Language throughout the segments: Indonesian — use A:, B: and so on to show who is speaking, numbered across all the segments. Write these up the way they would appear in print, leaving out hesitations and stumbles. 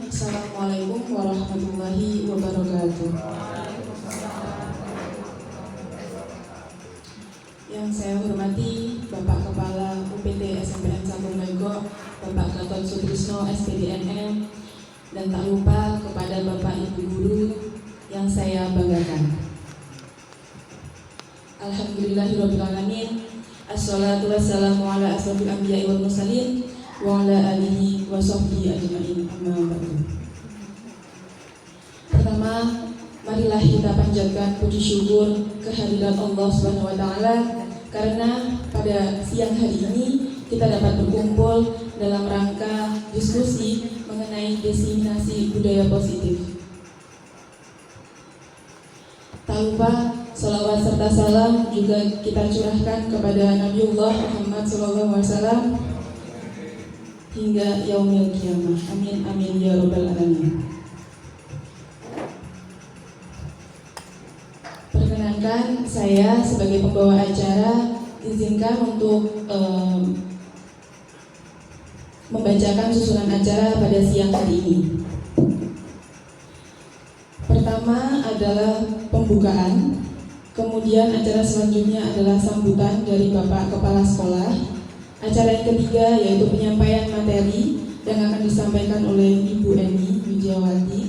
A: Assalamualaikum warahmatullahi wabarakatuh. Yang saya hormati Bapak Kepala UPT SMPN 1 Megok, Bapak Gatot Sutrisno SPDNM, dan tak lupa kepada Bapak Ibu Guru yang saya banggakan. Alhamdulillahirrabbilalamin. Assalatu wassalamu ala asrofil anbiya'i wal mursalin wa ala alihi wa sahbihi ajma'in, amma ba'du. Pertama, marilah kita panjatkan puji syukur kehadirat Allah Subhanahu wa taala karena pada siang hari ini kita dapat berkumpul dalam rangka diskusi mengenai diseminasi budaya positif. Tak lupa salawat serta salam juga kita curahkan kepada Nabiullah Muhammad SAW hingga yaumil qiyamah. Amin amin ya rabbal alamin. Perkenankan saya sebagai pembawa acara izinkan untuk membacakan susunan acara pada siang hari ini. Pertama adalah pembukaan, kemudian acara selanjutnya adalah sambutan dari Bapak Kepala Sekolah. Acara yang ketiga yaitu penyampaian materi yang akan disampaikan oleh Ibu Eni Widiawati,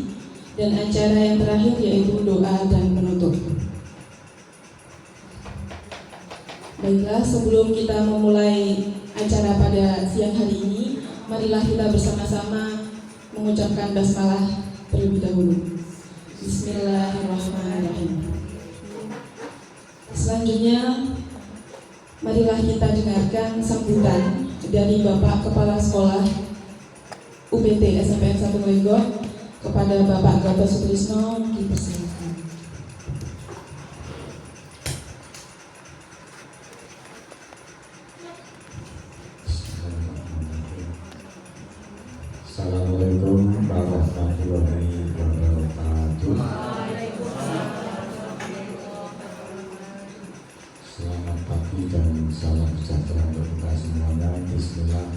A: dan acara yang terakhir yaitu doa dan penutup. Baiklah, sebelum kita memulai acara pada siang hari ini, marilah kita bersama-sama mengucapkan basmalah terlebih dahulu. Bismillahirrahmanirrahim. Selanjutnya, marilah kita dengarkan sambutan dari Bapak Kepala Sekolah UPT SMPN 1 Megok kepada Bapak Gatot Sutrisno. Dipersilakan.
B: Assalamualaikum warahmatullahi wabarakatuh. Selamat pagi dan salam sejahtera untuk kita semuanya. Bismillah,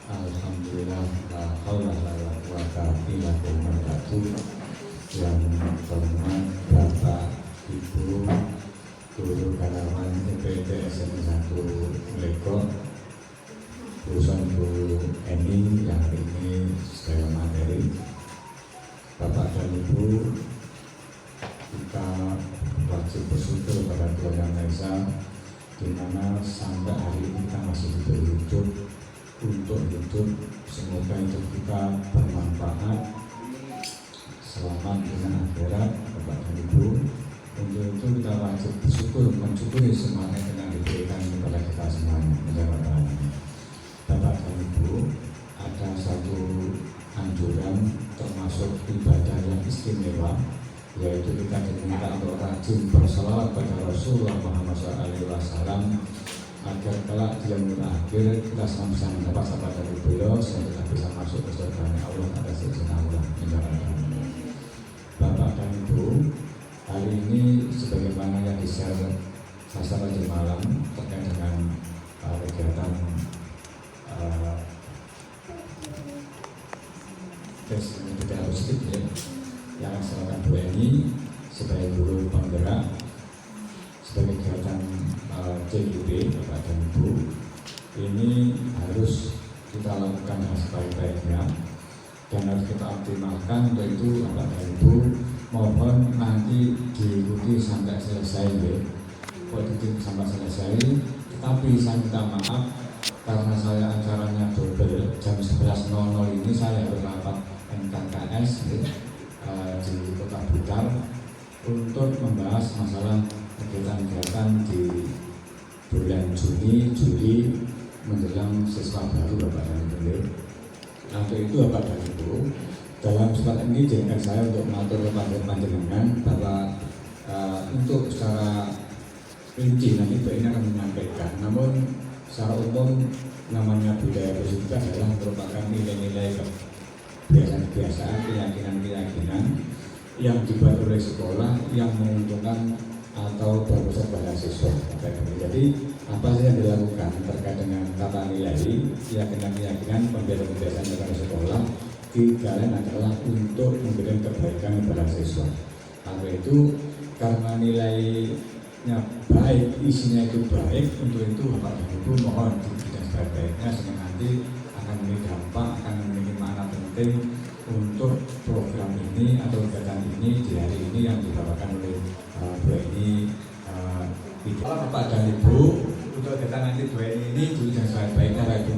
B: alhamdulillah, la haula wala quwata illa billah. Yang terhormat Bapak Ibu Guru Karyawan UPT SMPN 1 Megok, urusan Bu Eni yang hari ini segala materi, Bapak dan Ibu, kita wajib bersyukur pada Tuhan Yang Maha Esa, di mana sampai hari ini kita masih diberi hidup untuk hidup. Semoga hidup kita bermanfaat, selamat dunia akhirat, Bapak dan Ibu. Untuk itu kita wajib bersyukur, mensyukuri semua yang diberikan kepada kita semuanya. Bapak dan Ibu, ada satu anjuran termasuk ibadah yang istimewa, yaitu kita diminta untuk rajin bersalawat pada Rasulullah Muhammad SAW agar kelak di yaumil akhir kita bisa mendapat sahabat dari beliau sehingga kita bisa masuk ke surga Allah pada sayyidina Allah. Bapak dan Ibu, hari ini sebagaimana yang di-share Pastor tadi malam terkait dengan kegiatan tes budaya positif yang dilaksanakan Bu Eni sebagai guru penggerak sebagai kegiatan CIB. Bapak dan Ibu, ini harus kita lakukan dengan sebaik-baiknya dan harus kita optimalkan. Untuk itu Bapak dan Ibu, mohon nanti diikuti sampai selesai ya. Diikuti sampai selesai, tetapi saya minta maaf karena saya acaranya double, jam 11.00 ini saya harus rapat NKKS di Kota Blitar untuk membahas masalah kegiatan-kegiatan di bulan Juni, Juli menjelang siswa baru Bapak dan Ibu. Untuk itu Bapak dan Ibu, dalam kesempatan ini izinkan saya untuk mengatur kepada panjenengan bahwa untuk secara rinci nanti Bu Eni akan menyampaikan, namun secara umum namanya budaya positif adalah merupakan nilai-nilai kebiasaan-kebiasaan, keyakinan-keyakinan yang dibuat oleh sekolah yang menguntungkan atau berpusat pada siswa. Jadi apa sih yang dilakukan terkait dengan tata nilai, keyakinan-keyakinan, pembelajaran-pembelajaran dari sekolah kalian adalah untuk memberikan kebaikan kepada siswa. Karena itu, karena nilainya baik, isinya itu baik, untuk itu Bapak dan Ibu mohon diberikan sebaik-baiknya sehingga nanti akan memiliki dampak, akan memiliki makna penting untuk program ini atau kegiatan ini di hari ini yang dibawakan oleh Bu Eni. Bapak dan Ibu, untuk kegiatan nanti Bu Eni ini diberikan sebaik-baiknya Pak Ibu,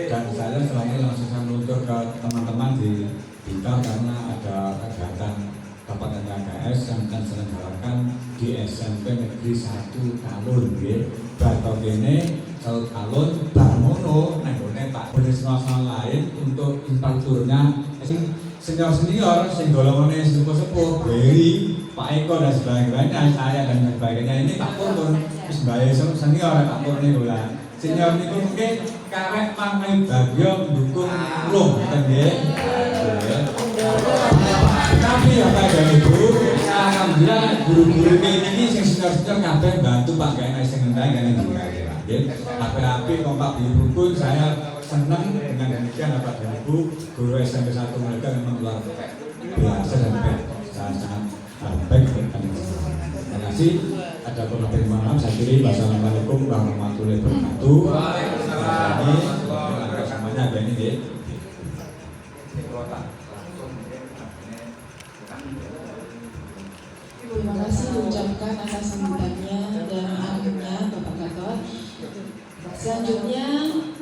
B: dan saya selanjutnya langsung meluncur ke teman-teman di Blitar karena ada kegiatan Kabupaten KKS yang akan diselenggarakan di SMP Negeri 1 Talun, Batok ini Saud Talun, Barmono, nenggone Pak Universitas lain untuk infrastrukturnya, senior-senior, golongannya sepuh-sepuh, Beri, Pak Eko dan sebagainya, saya dan sebagainya ini Pak Pur pun sebagai senior Pak Pur ini bulan. Senior ini mungkin karek mangai bagio mendukung belum, kan ya? Tapi Bapak dan Ibu, alhamdulillah guru-guru ini yang senior-senior kabeh bantu Pak Gaya sing ngentai gane juga. Api-api kompak di pun saya senang dengan demikian Bapak dan Ibu, guru SMP 1 mereka memang luar biasa dan sangat baik. Terima kasih. Ada beberapa terima maaf. Saya kira wassalamualaikum warahmatullahi wabarakatuh. Ini semuanya ada ini deh.
A: Terima kasih diucapkan atas sambutannya dan anugerahnya Bapak Gatot. Selanjutnya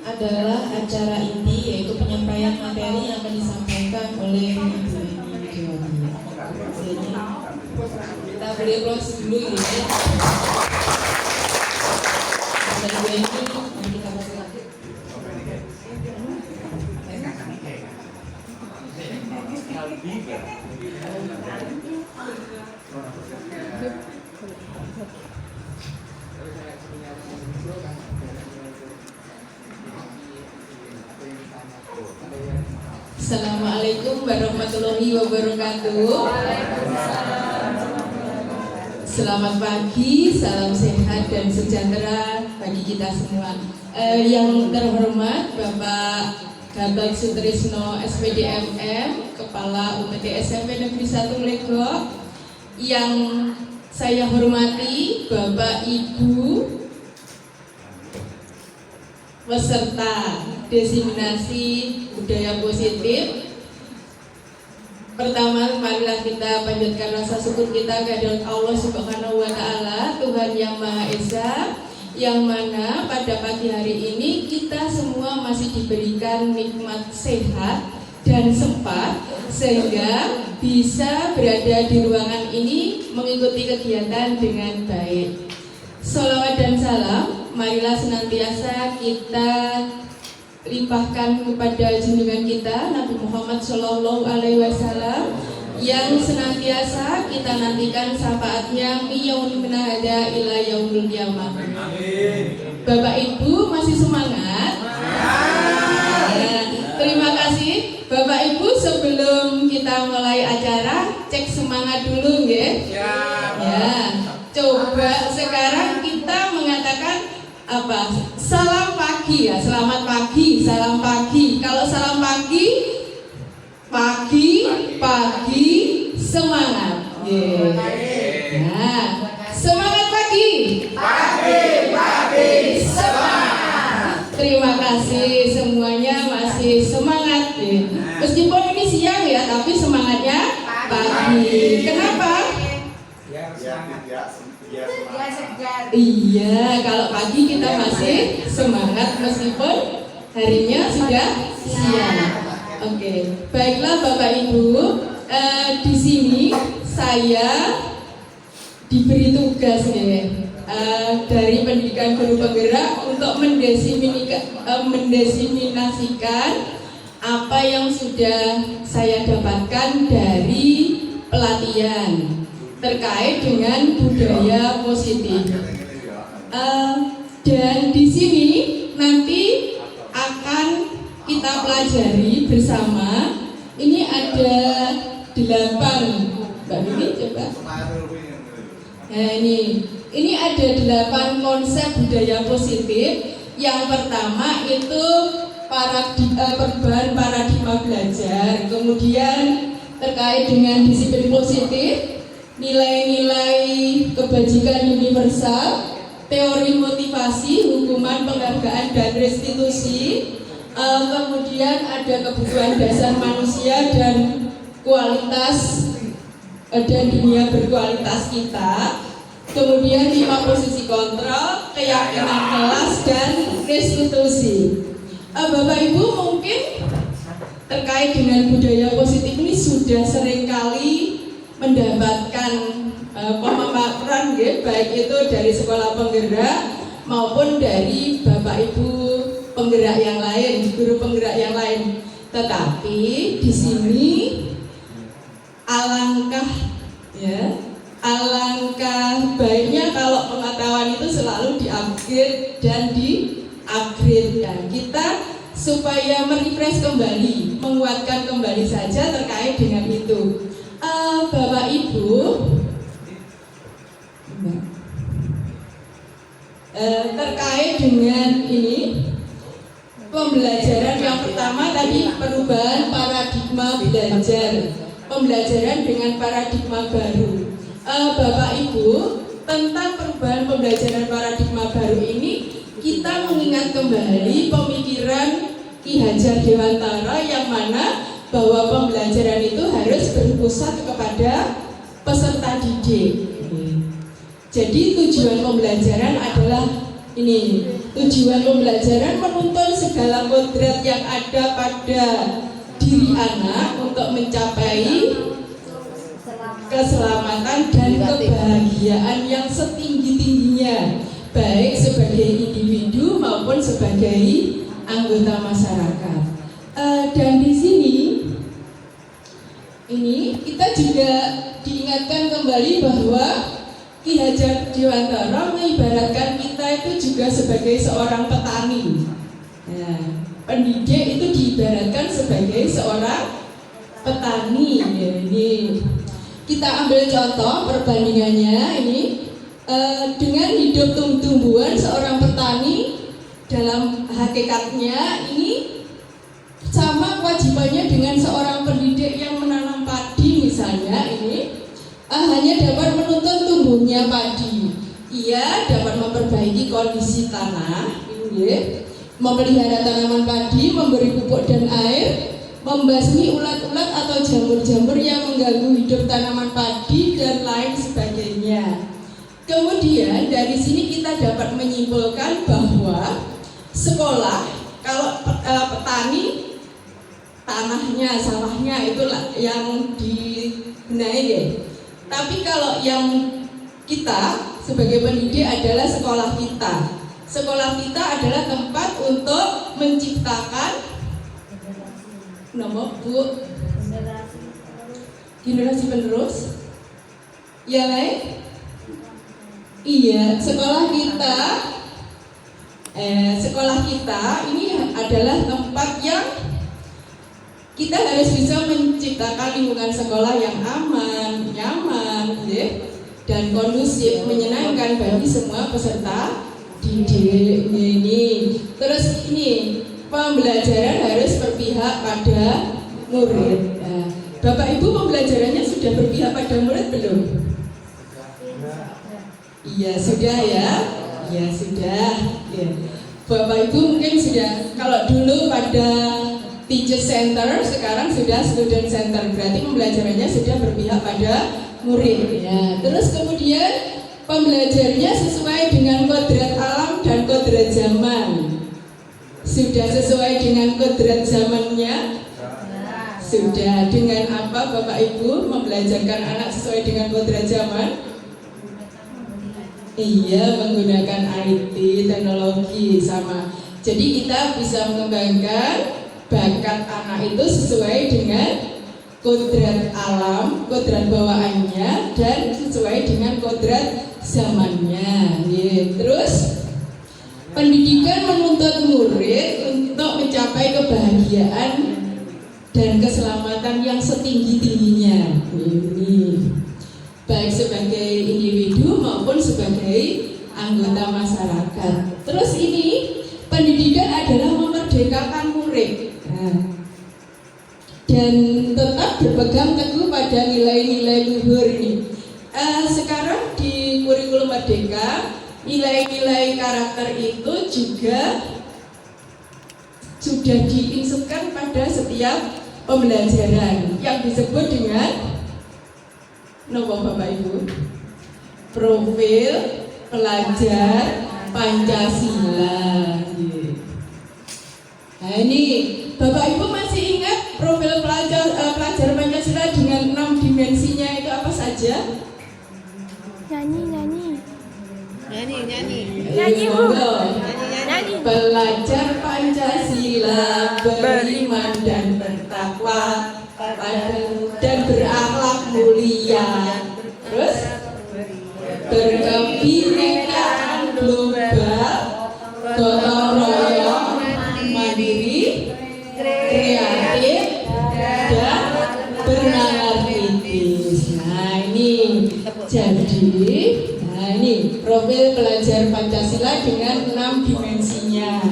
A: adalah acara inti, yaitu penyampaian materi yang akan disampaikan oleh Ibu Eni Jawati. Kita beri aplaus dulu gitu ya. Ibu Eni, nanti kita kasih lagi. Assalamualaikum warahmatullahi wabarakatuh. Selamat pagi, salam sehat dan sejahtera bagi kita semua. Yang terhormat Bapak Gatot Sutrisno SPDMM, Kepala UPT SMP Negeri 1 Legok. Yang saya hormati Bapak Ibu peserta diseminasi budaya positif. Pertama, marilah kita panjatkan rasa syukur kita kehadirat Allah Subhanahu wa Ta'ala, Tuhan yang Maha Esa, yang mana pada pagi hari ini kita semua masih diberikan nikmat sehat dan sempat sehingga bisa berada di ruangan ini mengikuti kegiatan dengan baik. Sholawat dan salam marilah senantiasa kita limpahkan kepada junjungan kita Nabi Muhammad Shallallahu Alaihi Wasallam yang senantiasa kita nantikan syafaatnya miyaumil hada ila yaumil qiyamah. Bapak Ibu masih semangat? Nah, terima kasih Bapak Ibu. Sebelum kita mulai acara, cek semangat dulu nggih. Ya, coba sekarang kita mengatakan apa? Salam pagi ya, selamat pagi, salam pagi. Kalau salam pagi, pagi semangat. Nah, semangat pagi. Pagi semangat. Terima kasih semuanya masih semangat. Meskipun ini siang ya, tapi semangatnya pagi. Kenapa? Iya, kalau pagi kita masih semangat meskipun harinya sudah siang. Oke, baiklah Bapak Ibu, di sini saya diberi tugas dari pendidikan guru penggerak untuk mendesiminasikan apa yang sudah saya dapatkan dari pelatihan terkait dengan budaya positif. Dan di sini nanti akan kita pelajari bersama. Ini ada 8, Mbak Nini coba. Nah ini ada 8 konsep budaya positif. Yang pertama itu perubahan paradigma belajar, kemudian terkait dengan disiplin positif, nilai-nilai kebajikan universal, teori motivasi, hukuman, penghargaan, dan restitusi, kemudian ada kebutuhan dasar manusia dan kualitas dan dunia berkualitas kita, kemudian 5 posisi kontrol, keyakinan kelas, dan restitusi. Bapak Ibu mungkin terkait dengan budaya positif ini sudah seringkali mendapatkan pemaparan baik itu dari sekolah penggerak maupun dari Bapak Ibu penggerak yang lain, guru penggerak yang lain. Tetapi di sini alangkah baiknya kalau pengetahuan itu selalu di-upgrade dan di-upgrade ya. Kita supaya merefresh kembali, menguatkan kembali saja terkait dengan itu. Bapak Ibu, terkait dengan ini pembelajaran yang pertama tadi perubahan paradigma belajar, pembelajaran dengan paradigma baru. Bapak Ibu, tentang perubahan pembelajaran paradigma baru ini kita mengingat kembali pemikiran Ki Hajar Dewantara yang mana bahwa pembelajaran itu harus berpusat kepada peserta didik. Jadi tujuan pembelajaran adalah ini, tujuan pembelajaran menuntun segala kodrat yang ada pada diri anak untuk mencapai keselamatan dan kebahagiaan yang setinggi-tingginya, baik sebagai individu maupun sebagai anggota masyarakat. Dan di sini ini kita juga diingatkan kembali bahwa Ki Hajar Dewantara mengibaratkan kita itu juga sebagai seorang petani. Nah, pendidik itu diibaratkan sebagai seorang petani. Ya, ini kita ambil contoh perbandingannya ini dengan hidup tumbuhan seorang petani dalam hakikatnya ini sama kewajibannya dengan seorang pendidik yang menanam padi misalnya ini hanya dapat menuntun tumbuhnya padi. Ia dapat memperbaiki kondisi tanah, ini, memelihara tanaman padi, memberi pupuk dan air, membasmi ulat-ulat atau jamur-jamur yang mengganggu hidup tanaman padi dan lain sebagainya. Kemudian dari sini kita dapat menyimpulkan bahwa sekolah kalau petani tanahnya, sawahnya itulah yang dibenahi ya. Tapi kalau yang kita sebagai pendidik adalah sekolah kita. Sekolah kita adalah tempat untuk menciptakan generasi penerus. Ya lain? Iya, sekolah kita ini adalah tempat yang kita harus bisa menciptakan lingkungan sekolah yang aman, nyaman, dan kondusif, menyenangkan bagi semua peserta didik ini. Terus ini pembelajaran harus berpihak pada murid. Nah, Bapak Ibu pembelajarannya sudah berpihak pada murid belum? Iya sudah ya, ya sudah. Ya. Bapak Ibu mungkin sudah. Kalau dulu pada teacher center, sekarang sudah student center. Berarti pembelajarannya sudah berpihak pada murid. Ya. Terus kemudian pembelajarnya sesuai dengan kodrat alam dan kodrat zaman. Sudah sesuai dengan kodrat zamannya? Sudah. Dengan apa Bapak Ibu membelajarkan anak sesuai dengan kodrat zaman? Iya, menggunakan IT, teknologi sama. Jadi kita bisa mengembangkan bakat anak itu sesuai dengan kodrat alam, kodrat bawaannya, dan sesuai dengan kodrat zamannya. Terus pendidikan menuntut murid untuk mencapai kebahagiaan dan keselamatan yang setinggi-tingginya. Ini baik sebagai individu maupun sebagai anggota masyarakat. Terus ini pendidikan adalah memerdekakan murid
C: urip. Dan tetap berpegang teguh pada nilai-nilai luhur ini. Sekarang di kurikulum Merdeka, nilai-nilai karakter itu juga sudah diinsupkan pada setiap pembelajaran yang disebut dengan Bapak Ibu, profil pelajar Pancasila. Nah ini Bapak Ibu masih ingat profil pelajar Pancasila dengan 6 dimensinya itu apa saja?
D: Nyanyi
C: Bu.
D: Nyanyi.
C: Pelajar Pancasila beriman dan bertakwa dan berakhlak mulia. Terus berkebinekaan global, gotong royong, mandiri, kreatif, dan bernalar kritis. Nah ini profil pelajar Pancasila dengan 6 dimensinya.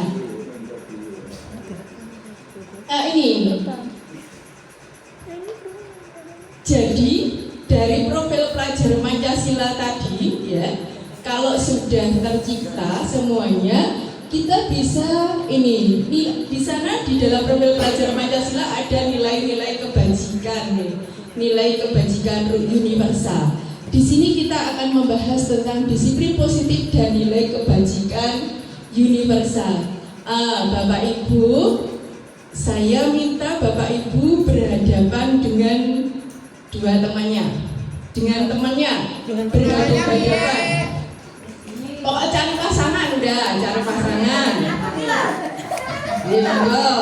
C: Jadi dari profil pelajar Pancasila tadi ya, kalau sudah tercipta semuanya, kita bisa di sana di dalam profil pelajar Pancasila ada nilai-nilai kebajikan nih, nilai kebajikan universal. Di sini kita akan membahas tentang disiplin positif dan nilai kebajikan universal. Bapak Ibu, saya minta Bapak Ibu berhadapan dengan dua temannya, berhadapan. Pokok cari pasangan udah, cari pasangan. Monggo.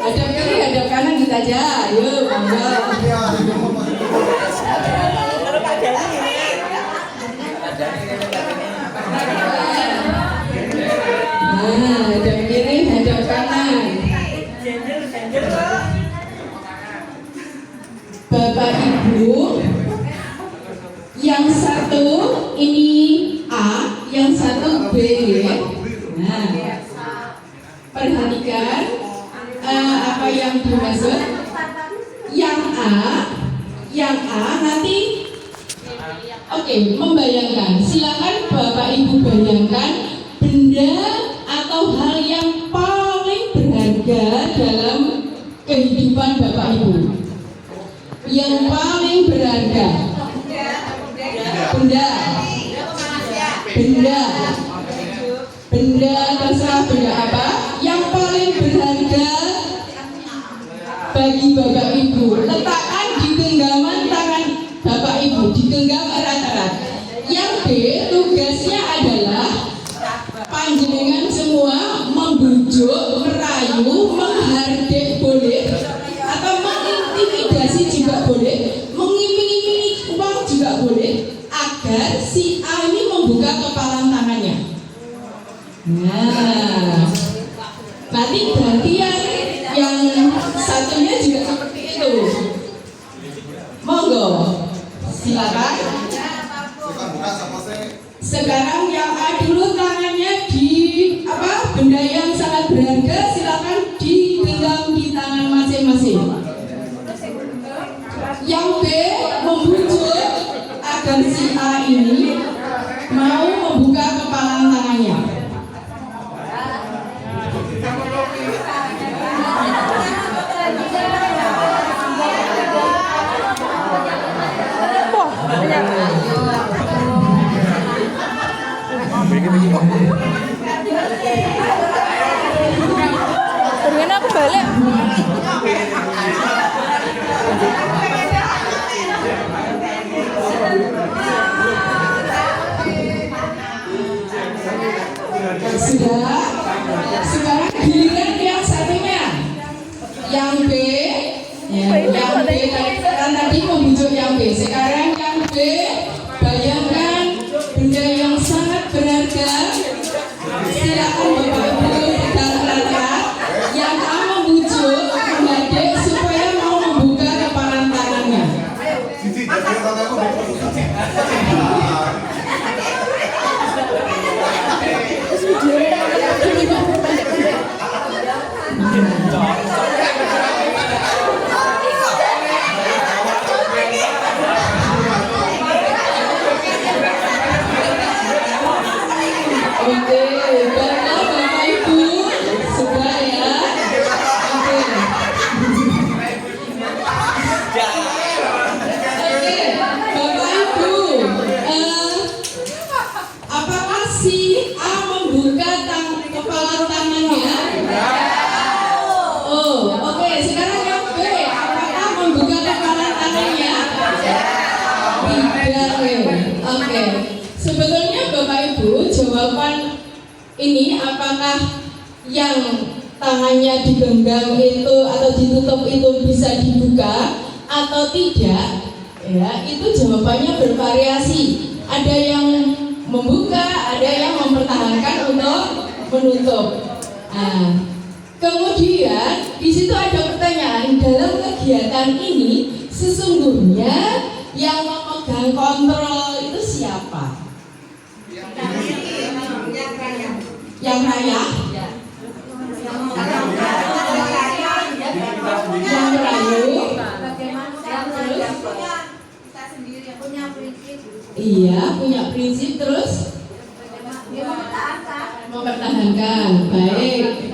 C: Hadap kiri, hadap kanan kita aja. Yuk, monggo. Hadap kiri, hadap kanan. Bapak Ibu, yang satu ini A, yang satu B. Nah, perhatikan apa yang dimaksud. Yang A nanti membayangkan. Silakan Bapak Ibu bayangkan benda atau hal yang paling berharga dalam kehidupan Bapak Ibu. Yang paling berharga. Benda terserah benda apa yang paling berharga bagi Bapak Ibu. Letakkan di genggaman tangan Bapak Ibu, digenggam erat-erat. Yang B, tugasnya adalah panjenengan semua membujuk, merayu, menghardik boleh, atau mengintimidasi juga boleh, mengiming-imingi uang juga boleh, agar si A ini membuka kepalan tangannya. Nah, nanti gantian yang satunya juga seperti itu. Monggo, silakan. Sekarang yang A dulu tangannya di benda yang sangat berharga, silakan digenggam di tangan masing-masing. Yang B membujuk agar si A ini mau membuka kepalan tangannya.
D: Ternyata aku balik.
C: Sudah. Sekarang giliran yang satunya. Yang B, yang B kan tadi membujuk yang B. Sekarang yang B, bayangkan benda yang sangat berharga. Silakan Bapak Ibu dan rakyat. Yang A membujuk, menghardik supaya mau membuka kepalan tangannya. Sebetulnya Bapak Ibu, jawaban ini apakah yang tangannya digenggam itu atau ditutup itu bisa dibuka atau tidak, ya itu jawabannya bervariasi. Ada yang membuka, ada yang mempertahankan untuk menutup. Nah, kemudian di situ ada pertanyaan, dalam kegiatan ini sesungguhnya yang memegang kontrol itu siapa? Yang raya? Yang merayu? Iya, punya prinsip terus mempertahankan. Baik.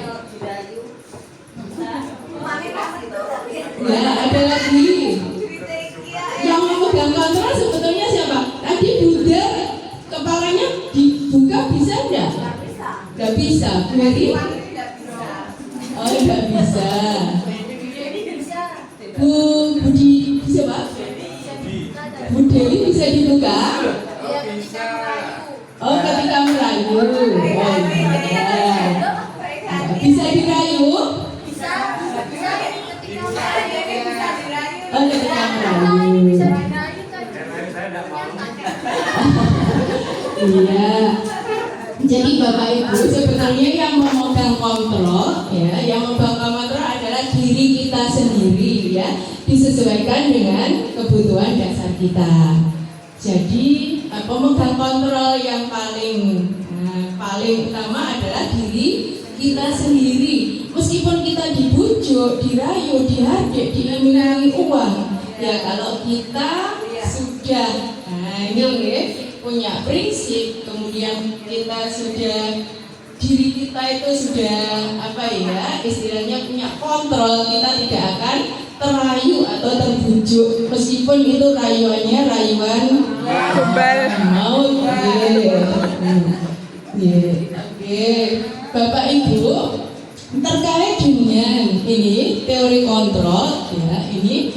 C: Ya, ada lagi. Yang memegang kontrol sebetulnya siapa? Tadi Buddha kepalanya dibuka bisa enggak? Nggak bisa. Berarti? Oh, nggak bisa. Bu Budi bisa Pak? Bu Dewi bisa dibuka? Oh, ketika merayu. Oh, iya. Bisa dirayu? Oh, ketika merayu. Iya. Jadi Bapak Ibu sebenarnya yang memegang kontrol, ya, yang memegang kontrol adalah diri kita sendiri, ya, disesuaikan dengan kebutuhan dasar kita. Jadi pemegang kontrol yang paling utama adalah diri kita sendiri. Meskipun kita dibujuk, dirayu, dihardik, diiming-imingi uang, ya kalau kita sudah, punya prinsip, kemudian kita sudah, diri kita itu sudah istilahnya punya kontrol, kita tidak akan terayu atau terbujuk meskipun itu rayuannya rayuan maut. Oke, Bapak Ibu, terkait dengan ini teori kontrol, ya, ini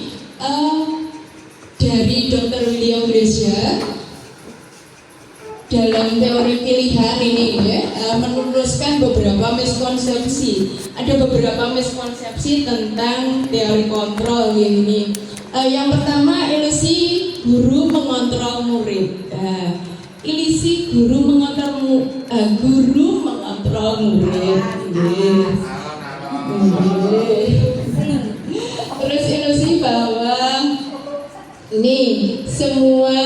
C: dari Dr. William Brescia dalam teori pilihan ini, ya, menuliskan beberapa miskonsepsi. Ada beberapa miskonsepsi tentang teori kontrol ini. Yang pertama, ilusi guru mengontrol murid. Ilusi guru mengontrol murid. Terus ilusi bahwa semua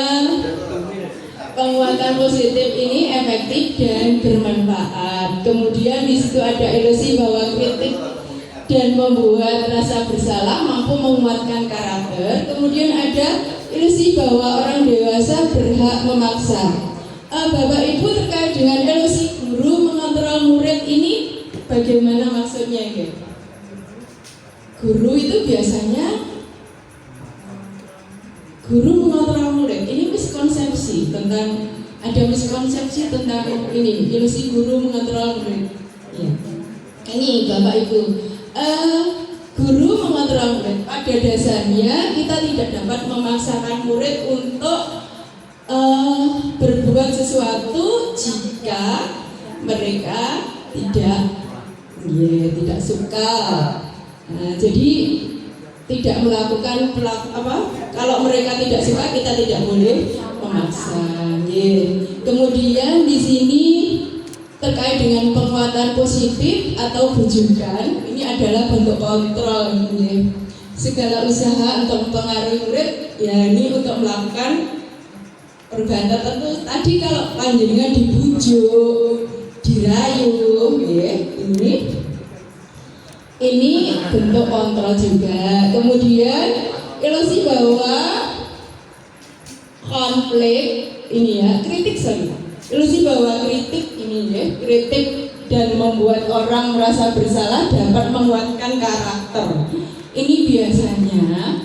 C: penguatan positif ini efektif dan bermanfaat. Kemudian di situ ada ilusi bahwa kritik dan membuat rasa bersalah mampu menguatkan karakter. Kemudian ada ilusi bahwa orang dewasa berhak memaksa. Bapak Ibu, terkait dengan ilusi guru mengontrol murid ini bagaimana maksudnya, ya? Guru itu biasanya guru mengontrol murid, ini miskonsepsi tentang, ada miskonsepsi tentang ini, ilusi guru mengontrol murid. Ya. Ini Bapak Ibu, guru mengontrol murid, pada dasarnya kita tidak dapat memaksakan murid untuk berbuat sesuatu jika mereka tidak suka. Jadi tidak melakukan kalau mereka tidak suka, kita tidak boleh memaksa. Kemudian di sini terkait dengan penguatan positif atau bujukan, ini adalah bentuk kontrol. Segala usaha untuk mempengaruhi murid, ya ini untuk melakukan perubahan tertentu. Tadi kalau panjenengan dibujuk, dirayu, ini bentuk kontrol juga. Kemudian ilusi bahwa konflik ini, ya, kritik saja. Ilusi bahwa kritik ini, ya, kritik dan membuat orang merasa bersalah dapat menguatkan karakter. Ini biasanya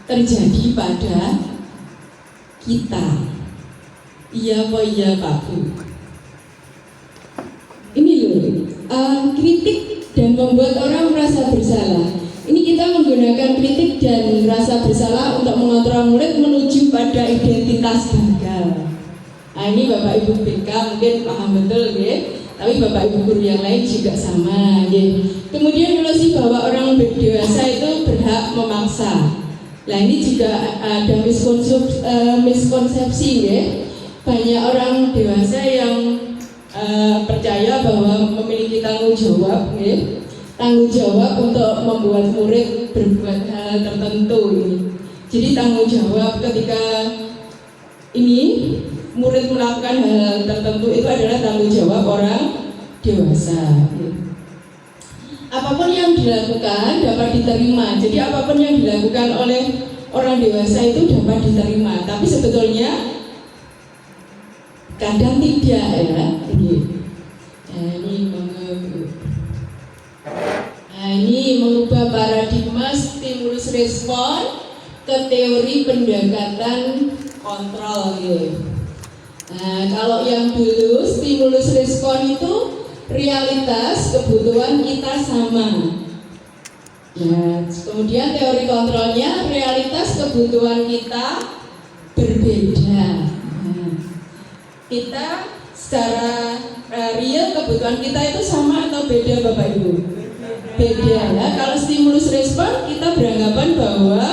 C: terjadi pada kita. Iya Pak, iya Pak Bu. Ini loh, kritik dan membuat orang merasa bersalah. Ini kita menggunakan kritik dan rasa bersalah untuk mengontrol murid menuju pada identitas gagal. Nah, ini Bapak Ibu BK mungkin paham betul ya. Tapi Bapak Ibu guru yang lain juga sama ya. Kemudian ilusi bahwa orang dewasa itu berhak memaksa. Nah, ini juga ada miskonsepsi ya. Banyak orang dewasa yang percaya bahwa memiliki tanggung jawab ya. Tanggung jawab untuk membuat murid berbuat hal tertentu ini. Jadi tanggung jawab ketika ini murid melakukan hal tertentu itu adalah tanggung jawab orang dewasa. Apapun yang dilakukan dapat diterima. Jadi apapun yang dilakukan oleh orang dewasa itu dapat diterima. Tapi sebetulnya kadang tidak ya. Ini mengubah paradigma stimulus respon ke teori pendekatan kontrol ya. Nah, kalau yang dulu stimulus respon itu realitas kebutuhan kita sama. Ya, kemudian teori kontrolnya realitas kebutuhan kita berbeda. Nah, kita secara real kebutuhan kita itu sama atau beda Bapak Ibu? Beda ya. Kalau stimulus respon kita beranggapan bahwa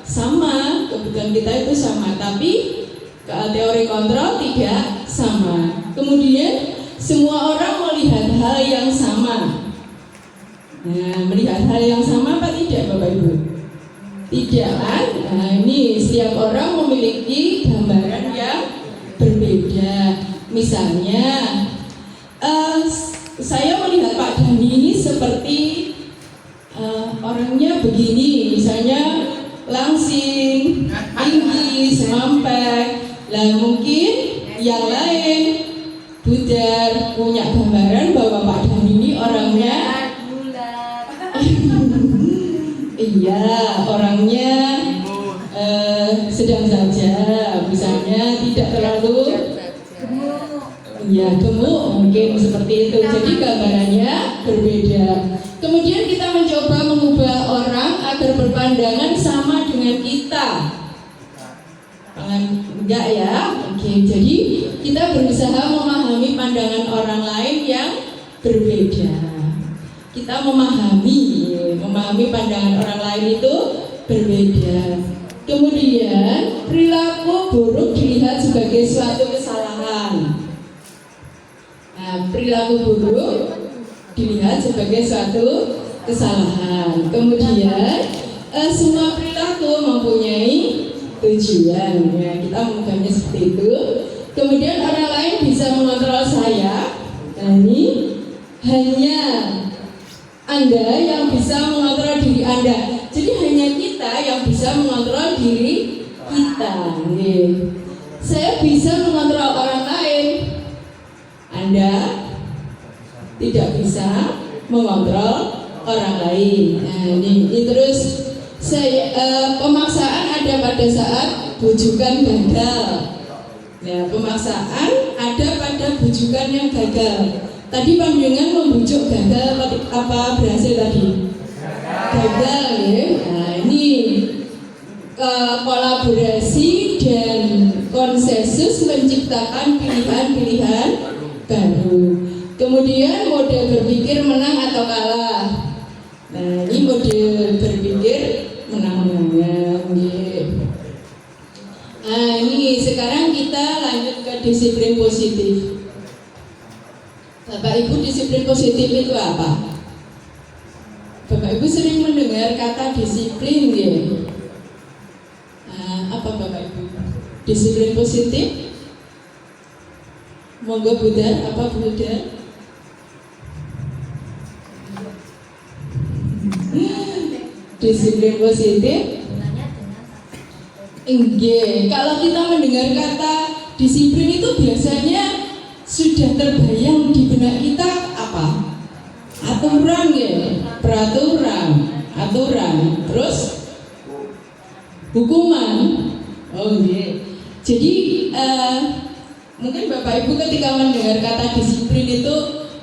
C: sama, kebutuhan kita itu sama, tapi teori kontrol tidak sama. Kemudian semua orang melihat hal yang sama. Nah, melihat hal yang sama apa tidak Bapak Ibu? Tidak kan? Nah, ini setiap orang memiliki gambaran yang berbeda. Misalnya saya melihat Pak Dandi ini seperti orangnya begini, misalnya langsing, tinggi, semampai. Lah mungkin yang lain Budar punya gambaran bahwa Pak Dandi ini orangnya iya, orangnya sedang saja, misalnya tidak terlalu ya gemuk mungkin seperti itu. Jadi gambarannya berbeda. Kemudian kita mencoba mengubah orang agar berpandangan sama dengan kita. Enggak ya? Oke, jadi kita berusaha memahami pandangan orang lain yang berbeda. Kita memahami pandangan orang lain itu berbeda. Kemudian perilaku buruk dilihat sebagai suatu kesalahan. Nah, perilaku buruk dilihat sebagai suatu kesalahan. Kemudian semua perilaku mempunyai tujuan. Ya, kita menganggapnya seperti itu. Kemudian orang lain bisa mengontrol saya. Nah, ini hanya Anda yang bisa mengontrol diri Anda. Jadi hanya kita yang bisa mengontrol diri kita. Saya bisa mengontrol orang lain. Anda tidak bisa mengontrol orang lain. Nah, ini terus pemaksaan ada pada saat bujukan gagal. Ya, pemaksaan ada pada bujukan yang gagal. Tadi panjenengan membujuk gagal apa berhasil tadi? Gagal ya. Nah, ini kolaborasi dan konsensus menciptakan pilihan-pilihan baru. Kemudian model berpikir menang atau kalah. Nah, ini model berpikir menang-menangan. Nah, ini sekarang kita lanjut ke disiplin positif. Bapak Ibu, disiplin positif itu apa? Bapak Ibu sering mendengar kata disiplin ya? Nah, apa Bapak Ibu? Disiplin positif? Monggo Budar, apa Budar? Disiplin positif? Enggak. Kalau kita mendengar kata disiplin itu biasanya sudah terbayang di benak kita apa? Aturan ya, peraturan, aturan, terus hukuman. Oh iya. Jadi mungkin Bapak Ibu ketika mendengar kata disiplin itu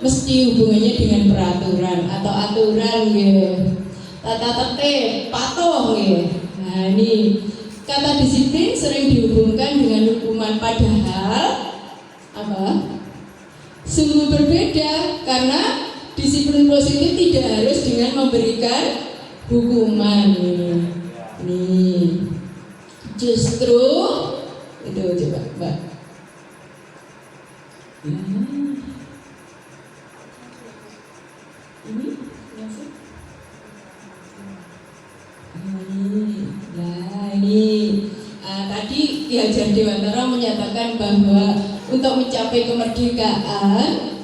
C: mesti hubungannya dengan peraturan atau aturan gitu. Tata tertib, patuh gitu. Nah, ini kata disiplin sering dihubungkan dengan hukuman, padahal berbeda karena disiplin positif tidak harus dengan memberikan hukuman. Nih, justru itu coba Mbak. Ini masuk. Tadi Ki Hajar Dewantara menyatakan bahwa untuk mencapai kemerdekaan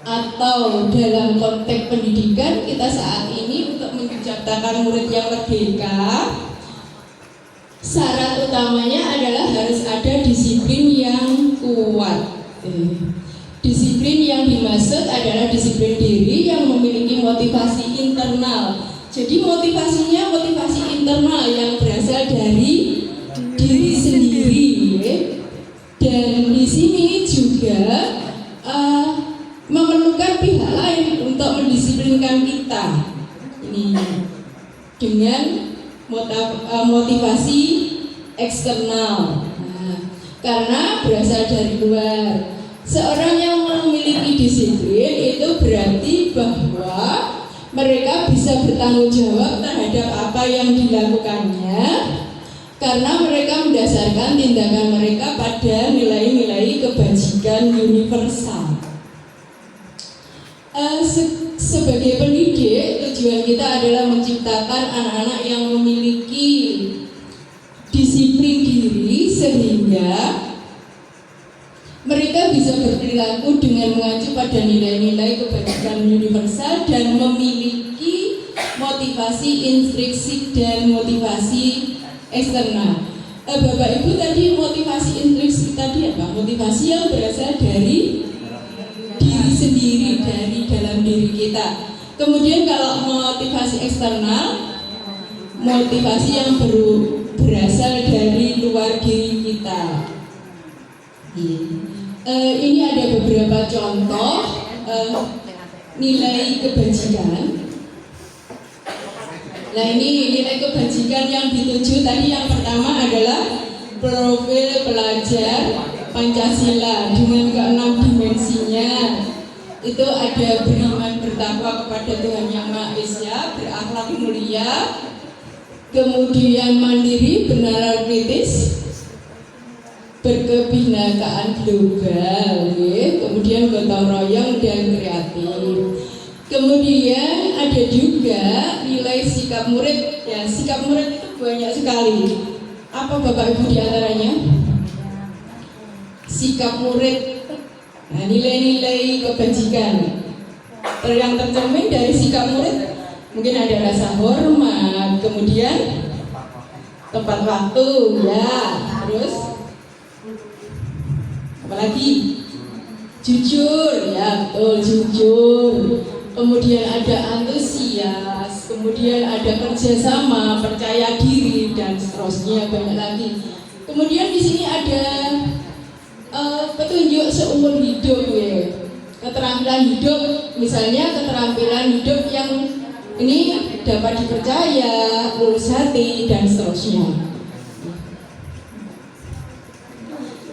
C: atau dalam konteks pendidikan kita saat ini untuk menciptakan murid yang merdeka, syarat utamanya adalah harus ada disiplin yang kuat. Disiplin yang dimaksud adalah disiplin diri yang memiliki motivasi internal. Jadi motivasinya motivasi internal yang berasal dari diri sendiri. Dan di sini juga memerlukan pihak lain untuk mendisiplinkan kita. Ini dengan motivasi eksternal. Karena berasal dari luar. Seorang yang memiliki disiplin itu berarti bahwa mereka bisa bertanggung jawab terhadap apa yang dilakukannya karena mereka mendasarkan tindakan mereka pada nilai-nilai kebajikan universal. Sebagai pendidik, tujuan kita adalah menciptakan anak-anak yang memiliki disiplin diri sehingga mereka bisa berperilaku dengan mengacu pada nilai-nilai kebajikan universal dan memiliki motivasi intrinsik dan motivasi eksternal. Bapak Ibu tadi motivasi intrinsik tadi apa? Motivasi yang berasal dari diri sendiri, dari dalam diri kita. Kemudian kalau motivasi eksternal, motivasi yang berasal dari luar diri kita. Ini ada beberapa contoh nilai kebajikan. Nah, ini nilai kebajikan yang dituju tadi. Yang pertama adalah profil pelajar Pancasila dengan ke-6 dimensinya. Itu ada beriman bertakwa kepada Tuhan Yang Maha Esa, berakhlak mulia, kemudian mandiri, bernalar kritis, berkebinekaan global, kemudian gotong royong dan kreatif. Kemudian ada juga nilai sikap murid. Ya, sikap murid itu banyak sekali. Apa Bapak Ibu diantaranya? Sikap murid. Nah, nilai-nilai kebajikan yang tercermin dari sikap murid mungkin ada rasa hormat, kemudian tepat waktu, ya, terus apalagi jujur, ya betul, jujur. Kemudian ada antusias, kemudian ada kerjasama, percaya diri, dan seterusnya banyak lagi. Kemudian di sini ada petunjuk seumur hidup, ya. Keterampilan hidup, misalnya keterampilan hidup yang ini dapat dipercaya, lurus hati, dan seterusnya.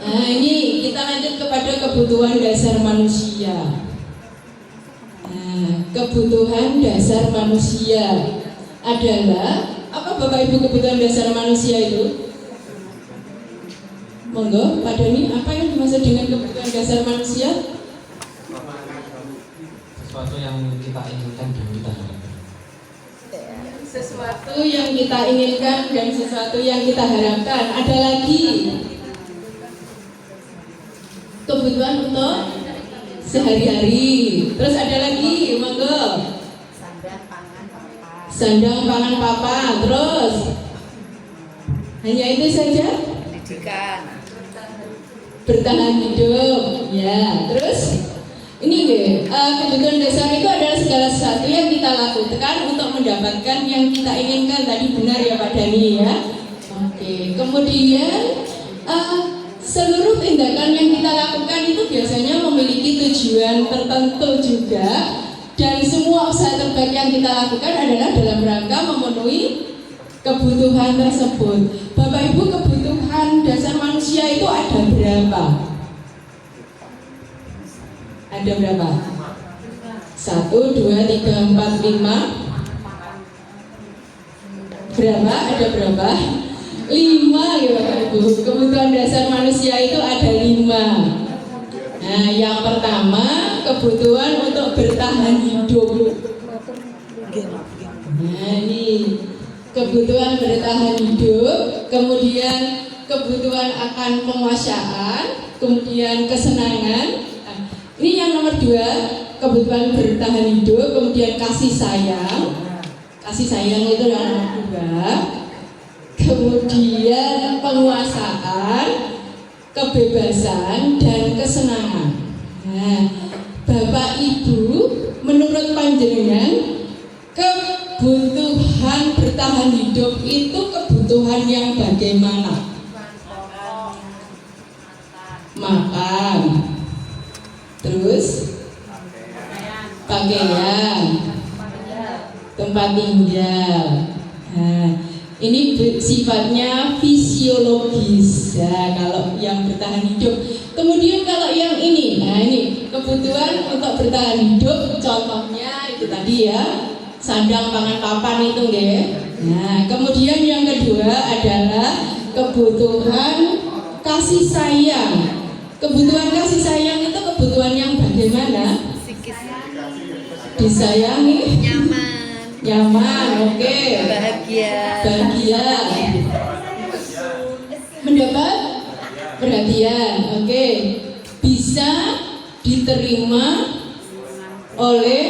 C: Nah, ini kita lanjut kepada kebutuhan dasar manusia. Nah, kebutuhan dasar manusia adalah apa Bapak Ibu kebutuhan dasar manusia itu? Monggo, Pak Doni, apa yang dimaksud dengan kebutuhan dasar manusia?
E: Sesuatu yang kita inginkan dan kita harapkan.
C: Sesuatu yang kita inginkan dan sesuatu yang kita harapkan. Ada lagi kebutuhan untuk sehari-hari. Terus ada lagi, monggo. Sandang pangan papa. Terus hanya itu saja?
D: Pendidikan.
C: Bertahan hidup. Ya, terus ini kebutuhan dasar itu adalah segala sesuatu yang kita lakukan untuk mendapatkan yang kita inginkan. Tadi benar ya Pak Dani ya. Oke. Kemudian seluruh tindakan yang kita lakukan itu biasanya memiliki tujuan tertentu juga, dan semua usaha terbaik yang kita lakukan adalah dalam rangka memenuhi kebutuhan tersebut. Bapak Ibu, kebutuhan dasar manusia itu ada berapa? Ada berapa? 1, 2, 3, 4, 5. Berapa? Ada berapa? 5 ya Bapak Ibu. Kebutuhan dasar manusia itu ada 5. Nah, yang pertama kebutuhan untuk bertahan hidup. Nah, ini kebutuhan bertahan hidup, kemudian kebutuhan akan penguasaan, kemudian kesenangan. Nah, ini yang nomor 2, kebutuhan bertahan hidup, kemudian kasih sayang. Kasih sayang itu yang nomor 2. Kemudian penguasaan, kebebasan, dan kesenangan. Nah, Bapak Ibu, menurut panjenengan, kebutuhan bertahan hidup itu kebutuhan yang bagaimana? Makan, terus pakaian, tempat tinggal. Nah, ini sifatnya fisiologis ya, kalau yang bertahan hidup. Kemudian kalau yang ini, nah ini kebutuhan untuk bertahan hidup, contohnya itu tadi ya, sandang, pangan, papan itu nggih. Nah, kemudian yang kedua adalah kebutuhan kasih sayang. Kebutuhan kasih sayang itu kebutuhan yang bagaimana? Disayangi, nyaman, oke. Bahagia, mendapat perhatian, oke. Bisa diterima oleh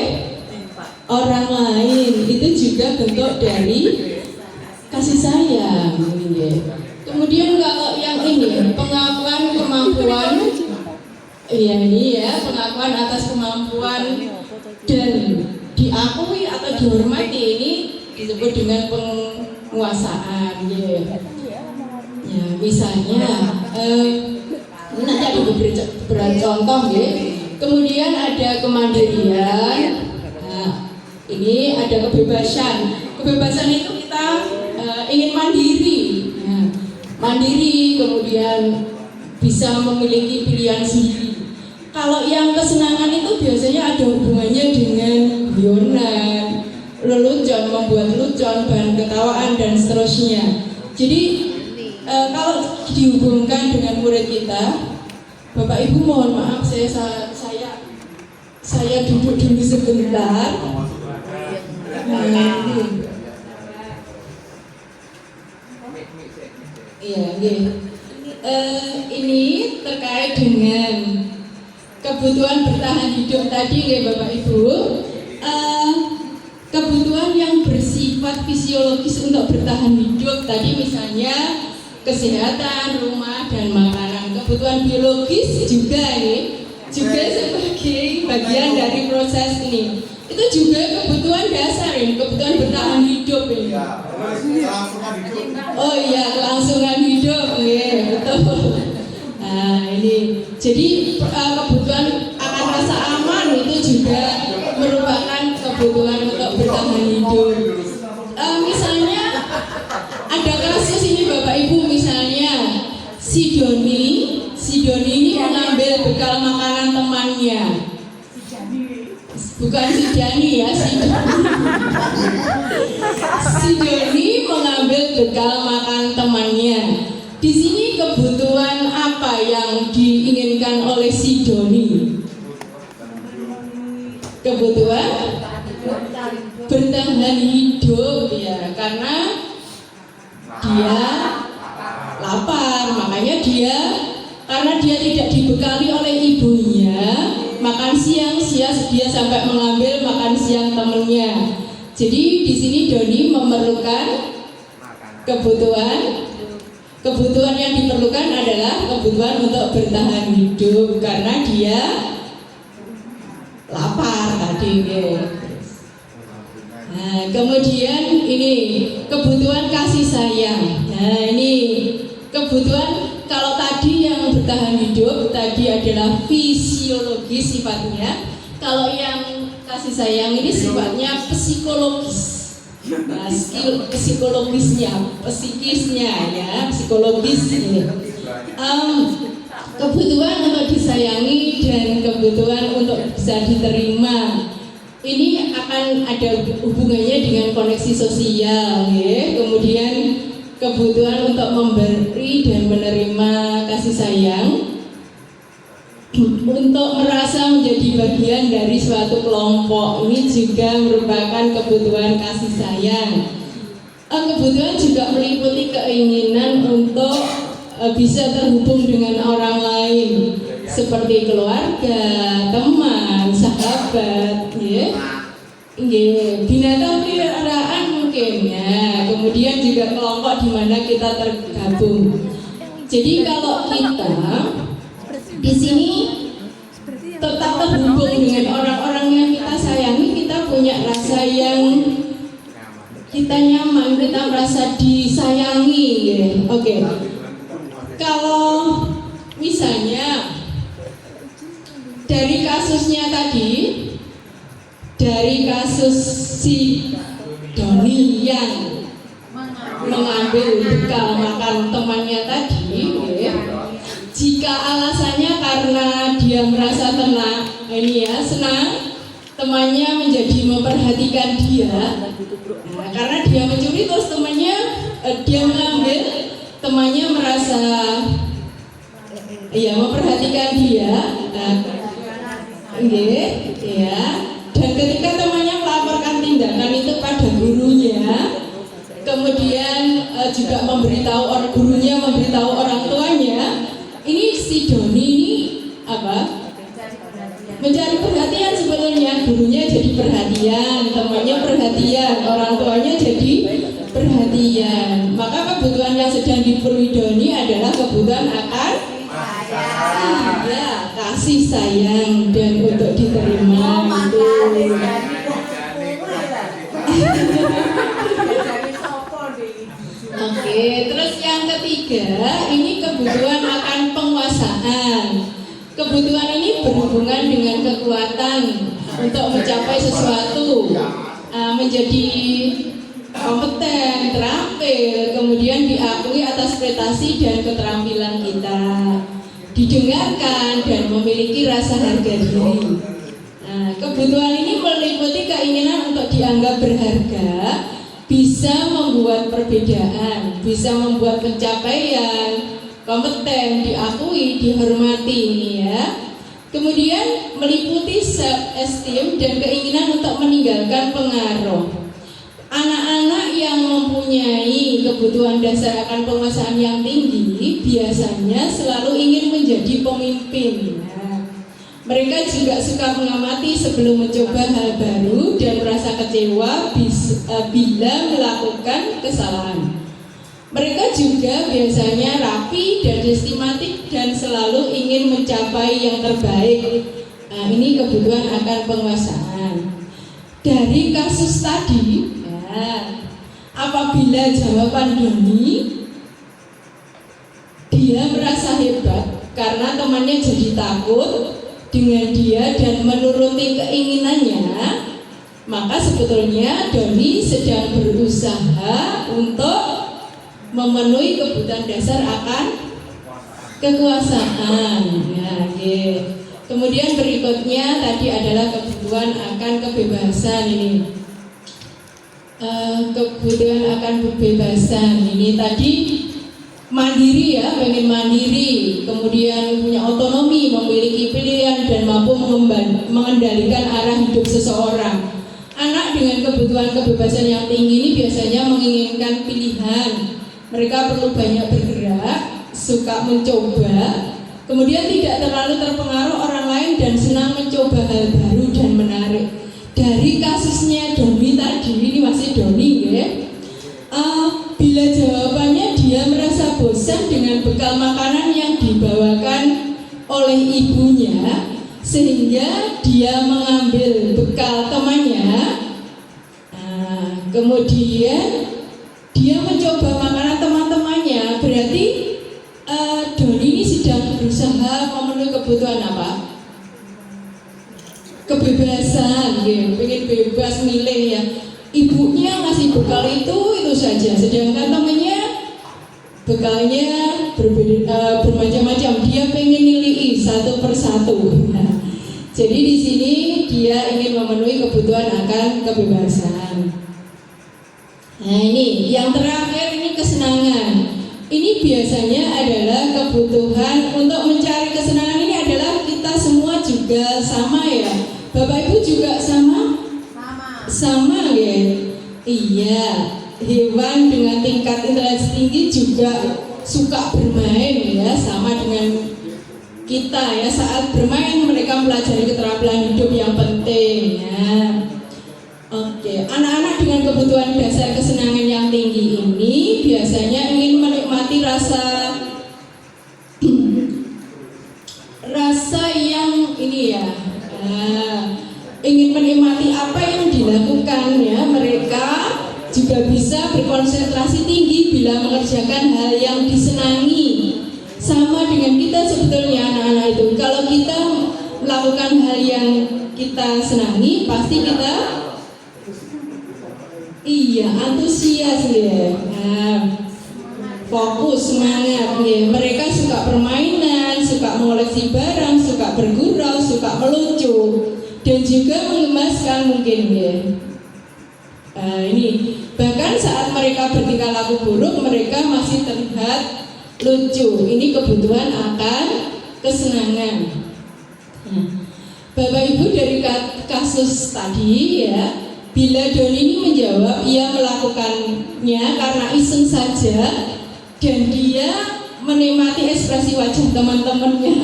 C: orang lain, itu juga bentuk dari kasih sayang. Kemudian kalau yang ini pengakuan kemampuan, ya ini ya, pengakuan atas kemampuan dan diakui atau dihormati, ini disebut dengan penguasaan. Ya, misalnya nanti ada beberapa contoh ya. Kemudian ada kemandirian. Ini ada kebebasan. Kebebasan itu kita ingin mandiri, ya. Mandiri, kemudian bisa memiliki pilihan sendiri. Kalau yang kesenangan itu biasanya ada hubungannya dengan guyonan, lelucon, membuat lelucon, bahan ketawaan dan seterusnya. Jadi kalau dihubungkan dengan murid kita, Bapak Ibu mohon maaf, saya duduk dulu sebentar. Ini terkait dengan kebutuhan bertahan hidup tadi ya Bapak Ibu. Kebutuhan yang bersifat fisiologis untuk bertahan hidup tadi misalnya kesehatan, rumah, dan makanan. Kebutuhan biologis juga ini juga sebagai bagian dari proses ini. Itu juga kebutuhan dasar ini, kebutuhan bertahan hidup ini. Oh iya, kelangsungan hidup, ya, betul. Nah ini, jadi kebutuhan akan rasa aman itu juga merupakan kebutuhan untuk bertahan hidup. Misalnya ada kasus ini Bapak Ibu, misalnya si Doni ini mengambil bekal makanan temannya. Bukan si Dani ya, si Doni mengambil bekal makan temannya. Di sini kebutuhan apa yang diinginkan oleh si Doni? Kebutuhan bertahan hidup ya, karena dia lapar, makanya karena dia tidak dibekali oleh ibunya, makan siang dia sampai mengambil makan siang temennya. Jadi di sini Doni memerlukan kebutuhan yang diperlukan adalah kebutuhan untuk bertahan hidup karena dia lapar tadi. Nah, kemudian ini kebutuhan kasih sayang. Nah, ini kebutuhan, kalau tadi yang bertahan hidup tadi adalah fisiologis sifatnya. Kalau yang kasih sayang ini sifatnya psikologis. Nah, psikisnya ya, psikologis ini. Kebutuhan untuk disayangi dan kebutuhan untuk bisa diterima. ini akan ada hubungannya dengan koneksi sosial, ya. Kemudian kebutuhan untuk memberi dan menerima kasih sayang, untuk merasa menjadi bagian dari suatu kelompok, ini juga merupakan kebutuhan kasih sayang. Kebutuhan juga meliputi keinginan untuk bisa terhubung dengan orang lain, seperti keluarga, teman, sahabat, ya. Binatang peliharaan mungkin, ya. Kemudian juga kelompok di mana kita tergabung. Jadi kalau kita di sini tetap terhubung dengan orang-orang yang kita sayangi, kita punya rasa yang kita nyaman, kita merasa disayangi, ya. Oke. Kalau misalnya dari kasusnya tadi, dari kasus si Doni yang mengambil bekal makan temannya tadi, ya, jika alasannya karena dia merasa tenang, ini ya, senang temannya menjadi memperhatikan dia, nah, karena dia mencuri terus temannya dia mengambil, temannya merasa ya memperhatikan dia, ya. Dan ketika temannya melaporkan tindakan itu pada gurunya, kemudian juga gurunya memberitahu orang tuanya, ini si Doni ini apa? Mencari perhatian sebetulnya, gurunya jadi perhatian, temannya perhatian, orang tuanya jadi perhatian. Maka kebutuhan yang sedang dipenuhi Doni adalah kebutuhan akan kasih sayang dan untuk diterima itu. Oke, terus yang ketiga ini kebutuhan akan penguasaan. Kebutuhan ini berhubungan dengan kekuatan untuk mencapai sesuatu, menjadi kompeten, terampil, kemudian diakui atas prestasi dan keterampilan kita, didengarkan dan memiliki rasa harga diri. Nah, kebutuhan ini meliputi keinginan untuk dianggap berharga, bisa membuat perbedaan, bisa membuat pencapaian, kompeten, diakui, dihormati, ini ya. Kemudian meliputi self-esteem dan keinginan untuk meninggalkan pengaruh. Anak-anak yang mempunyai kebutuhan dasar akan penguasaan yang tinggi biasanya selalu ingin menjadi pemimpin. Nah, mereka juga suka mengamati sebelum mencoba hal baru dan merasa kecewa bila melakukan kesalahan. Mereka juga biasanya rapi dan sistematik dan selalu ingin mencapai yang terbaik. Nah, ini kebutuhan akan penguasaan. Dari kasus tadi, ya, apabila jawaban Doni, dia merasa hebat karena temannya jadi takut dengan dia dan menuruti keinginannya, maka sebetulnya Doni sedang berusaha untuk memenuhi kebutuhan dasar akan kekuasaan. Ya, okay. Kemudian berikutnya tadi adalah kebutuhan akan kebebasan ini. Kebutuhan akan kebebasan ini tadi mandiri ya, pengen mandiri, kemudian punya otonomi, memiliki pilihan dan mampu mengendalikan arah hidup seseorang. Anak dengan kebutuhan kebebasan yang tinggi ini biasanya menginginkan pilihan. Mereka perlu banyak bergerak, suka mencoba, kemudian tidak terlalu terpengaruh orang lain dan senang mencoba hal baru dan menarik. Dari kasusnya Doni tadi, ini masih Doni ya. Bila jawabannya dia merasa bosan dengan bekal makanan yang dibawakan oleh ibunya, sehingga dia mengambil bekal temannya. Kemudian dia mencoba makanan teman-temannya, berarti Doni ini sedang berusaha memenuhi kebutuhan apa? Kebebasan, ya, pengen bebas milih ya. Ibunya ngasih bekal itu saja, sedangkan temannya bekalnya bermacam-macam. Dia pengen nilai satu persatu. Nah, Jadi di sini dia ingin memenuhi kebutuhan akan kebebasan. Nah ini yang terakhir, ini kesenangan. Ini biasanya adalah kebutuhan untuk mencari kesenangan. Ini adalah kita semua juga sama ya. Bapak Ibu juga sama? Sama ya. Iya. Hewan dengan tingkat intelektual tinggi juga suka bermain ya, sama dengan kita ya. Saat bermain mereka mempelajari keterampilan hidup yang penting ya. Oke, anak-anak dengan kebutuhan dasar kesenangan yang tinggi ini biasanya ingin menikmati rasa yang ini ya, ingin menikmati apa yang dilakukan ya. Mereka juga bisa berkonsentrasi tinggi bila mengerjakan hal yang disenangi. Sama dengan kita sebetulnya anak-anak itu. Kalau kita melakukan hal yang kita senangi, pasti kita antusias ya. Fokus, semangat ya. Mereka suka permainan, suka mengoleksi barang, suka bergurau, suka melucu, dan juga mengemaskan mungkin ya. Ini bahkan saat mereka bertingkah laku buruk, mereka masih terlihat lucu. Ini kebutuhan akan kesenangan. Bapak Ibu, dari kasus tadi ya, bila Doni ini menjawab ia melakukannya karena iseng saja, dan dia menikmati ekspresi wajah teman-temannya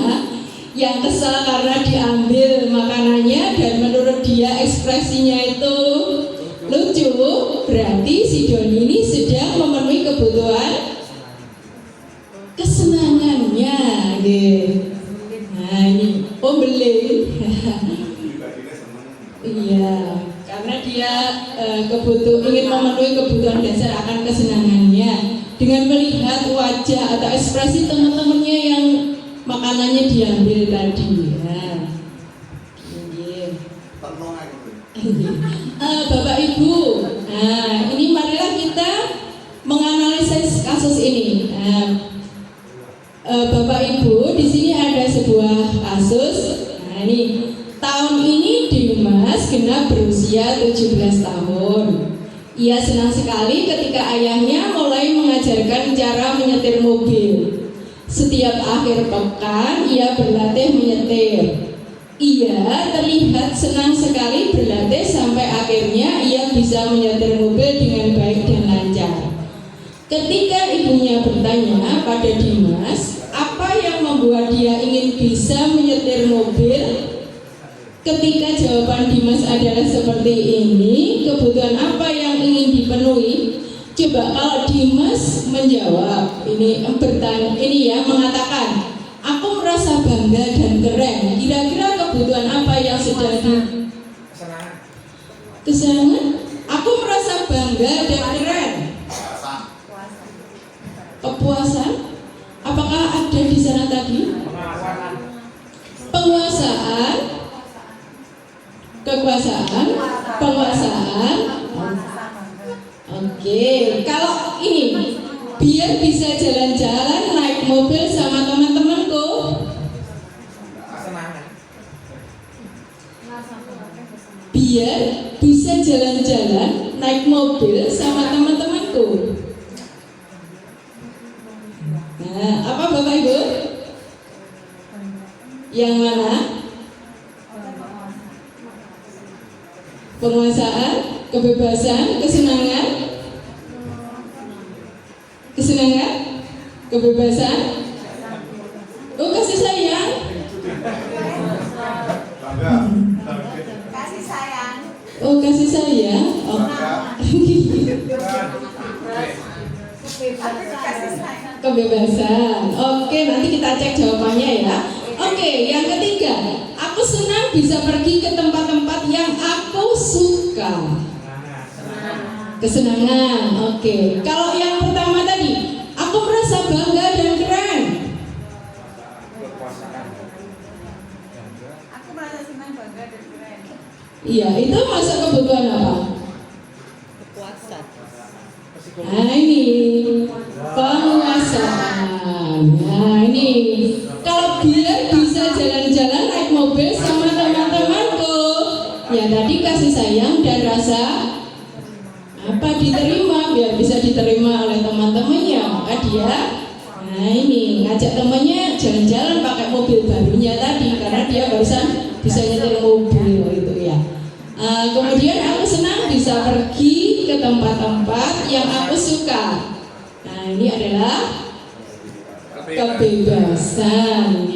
C: yang kesal karena diambil makanannya, dan menurut dia ekspresinya itu lucu, berarti si Doni ini sedang memenuhi kebutuhan kesenangannya gitu. Nah ini pembeli iya, karena dia ingin memenuhi kebutuhan dasar akan kesenangannya dengan melihat wajah atau ekspresi teman-temannya yang makanannya diambil tadi ya. Bapak Ibu, nah ini marilah kita menganalisis kasus ini. Bapak Ibu, di sini ada sebuah kasus. Nah ini tahun ini Dimas genap berusia 17 tahun. Ia senang sekali ketika ayahnya mulai mengajarkan cara menyetir mobil. Setiap akhir pekan ia berlatih menyetir. Ia terlihat senang sekali berlatih sampai akhirnya ia bisa menyetir mobil dengan baik dan lancar. Ketika ibunya bertanya pada Dimas, apa yang membuat dia ingin bisa menyetir mobil? Ketika jawaban Dimas adalah seperti ini, kebutuhan apa yang ingin dipenuhi? Coba kalau Dimas menjawab, mengatakan, aku merasa bangga dan keren. Kira-kira kebutuhan apa yang sedang kesenangan? Aku merasa bangga dan keren. Kepuasan? Apakah ada di sana tadi? Penguasaan? Kekuasaan? Penguasaan? Oke, kalau ini biar bisa jalan-jalan naik mobil sama teman-temanku. Biar bisa jalan-jalan naik mobil sama teman-temanku. Nah, apa Bapak Ibu? Yang mana? Penguasaan, kebebasan, kesenangan, kebebasan, kasih sayang,
F: kasih sayang,
C: kasih sayang, kebebasan. Oke, nanti kita cek jawabannya ya. Oke, yang ketiga, aku senang bisa pergi ke tempat-tempat yang aku suka. Kesenangan. Oke. Kalau yang pertama tadi, aku merasa bangga dan keren.
F: aku merasa senang, bangga dan keren.
C: Iya, itu masuk kebutuhan apa?
D: Kepuasan.
C: Nah ini penguasaan. Nah ini kalau biar bisa jalan-jalan naik mobil sama teman tadi kasih sayang dan rasa apa diterima, biar bisa diterima oleh teman-temannya, maka dia ini ngajak temannya jalan-jalan pakai mobil barunya tadi, karena dia barusan bisa nyetir mobil gitu ya. Kemudian aku senang bisa pergi ke tempat-tempat yang aku suka. Nah, ini adalah kebebasan.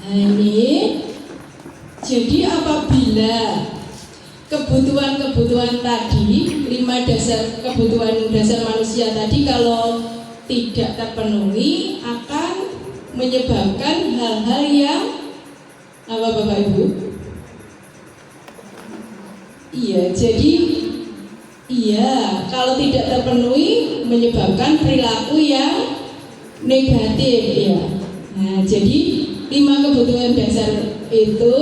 C: Nah ini jadi apabila kebutuhan tadi, 5 dasar kebutuhan dasar manusia tadi kalau tidak terpenuhi akan menyebabkan hal-hal yang apa Bapak Ibu? Iya, jadi kalau tidak terpenuhi menyebabkan perilaku yang negatif ya. Nah, jadi 5 kebutuhan dasar itu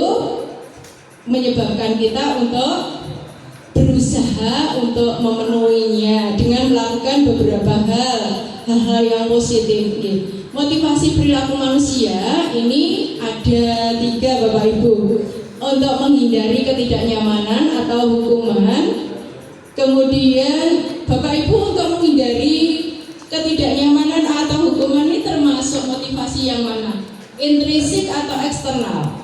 C: menyebabkan kita untuk berusaha untuk memenuhinya dengan melakukan beberapa hal-hal yang positif. Motivasi perilaku manusia ini ada 3 Bapak Ibu. Untuk menghindari ketidaknyamanan atau hukuman. Kemudian Bapak Ibu untuk menghindari ketidaknyamanan atau hukuman ini termasuk motivasi yang mana? Intrinsik atau eksternal?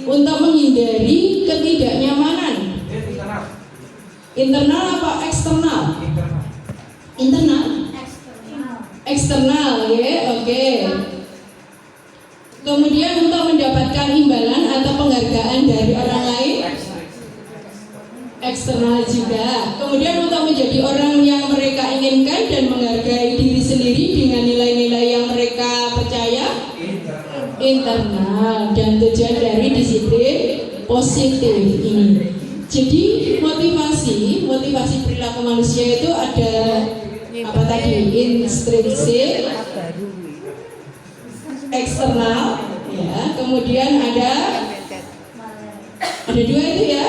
C: Untuk menghindari ketidaknyamanan. Internal apa eksternal? Internal. Eksternal, ya, oke. Kemudian untuk mendapatkan imbalan atau penghargaan dari orang lain, eksternal juga. Kemudian untuk menjadi orang yang mereka inginkan dan menghargai diri sendiri dengan nilai-nilai yang mereka percaya, internal. Dan tujuan dari disiplin positif ini. Jadi motivasi perilaku manusia itu ada apa tadi? Intrinsik, eksternal, ya. Kemudian ada 2 itu ya.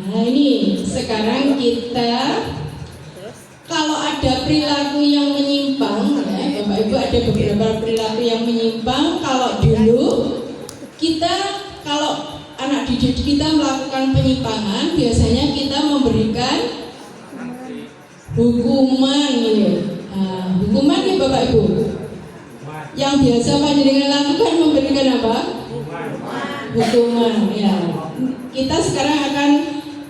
C: Nah ini sekarang kita kalau ada perilaku yang menyimpang, ya, Bapak Ibu ada beberapa perilaku yang menyimpang. Kalau dulu kalau anak didik kita melakukan penyimpangan, biasanya kita memberikan hukuman ya. Hukuman ya Bapak Ibu. Yang biasa panjenengan lakukan memberikan apa? Hukuman ya. Kita sekarang akan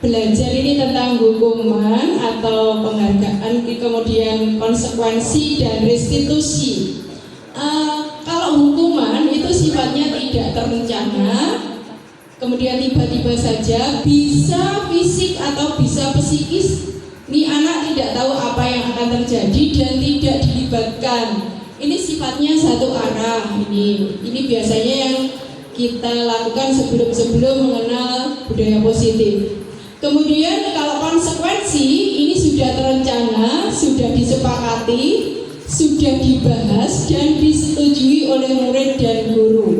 C: belajar ini tentang hukuman atau penghargaan, kemudian konsekuensi dan restitusi. Kalau hukuman itu sifatnya tidak terencana, kemudian tiba-tiba saja, bisa fisik atau bisa psikis. Ini anak tidak tahu apa yang akan terjadi dan tidak dilibatkan. Ini sifatnya satu arah. Ini biasanya yang kita lakukan sebelum mengenal budaya positif. Kemudian kalau konsekuensi ini sudah terencana, sudah disepakati, sudah dibahas dan disetujui oleh murid dan guru.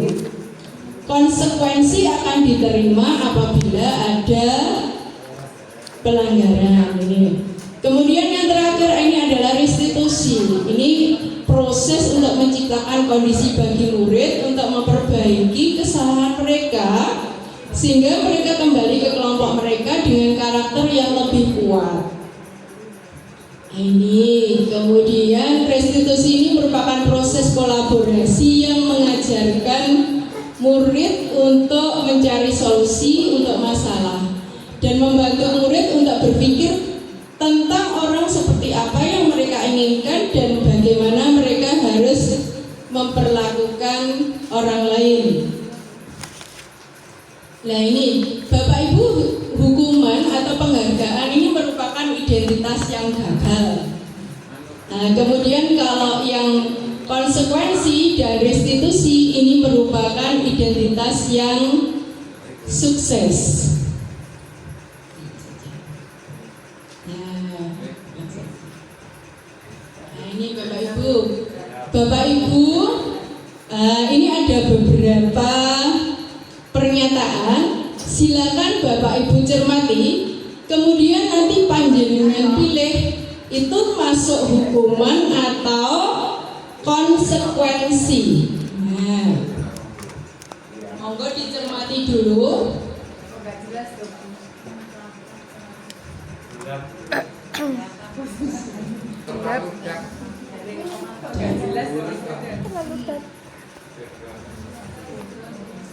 C: Konsekuensi akan diterima apabila ada pelanggaran ini. Kemudian yang terakhir ini adalah restitusi. Ini proses untuk menciptakan kondisi bagi murid untuk memperbaiki kesalahan mereka sehingga mereka kembali ke kelompok mereka dengan karakter yang lebih kuat. Ini kemudian restitusi ini merupakan proses kolaborasi yang mengajarkan murid untuk mencari solusi untuk masalah dan membantu murid untuk berpikir tentang orang seperti apa yang mereka inginkan dan bagaimana mereka harus memperlakukan orang lain. Nah ini Bapak Ibu, hukuman atau penghargaan ini merupakan identitas yang gagal. Nah, kemudian kalau yang konsekuensi dan restitusi ini merupakan identitas yang sukses. Nah ini Bapak Ibu, ini ada beberapa pernyataan, silakan Bapak Ibu cermati, kemudian nanti panjenengan pilih itu masuk hukuman atau konsekuensi. Nah, monggo dicermati dulu.
F: Enggak jelas tuh. Enggak jelas tuh.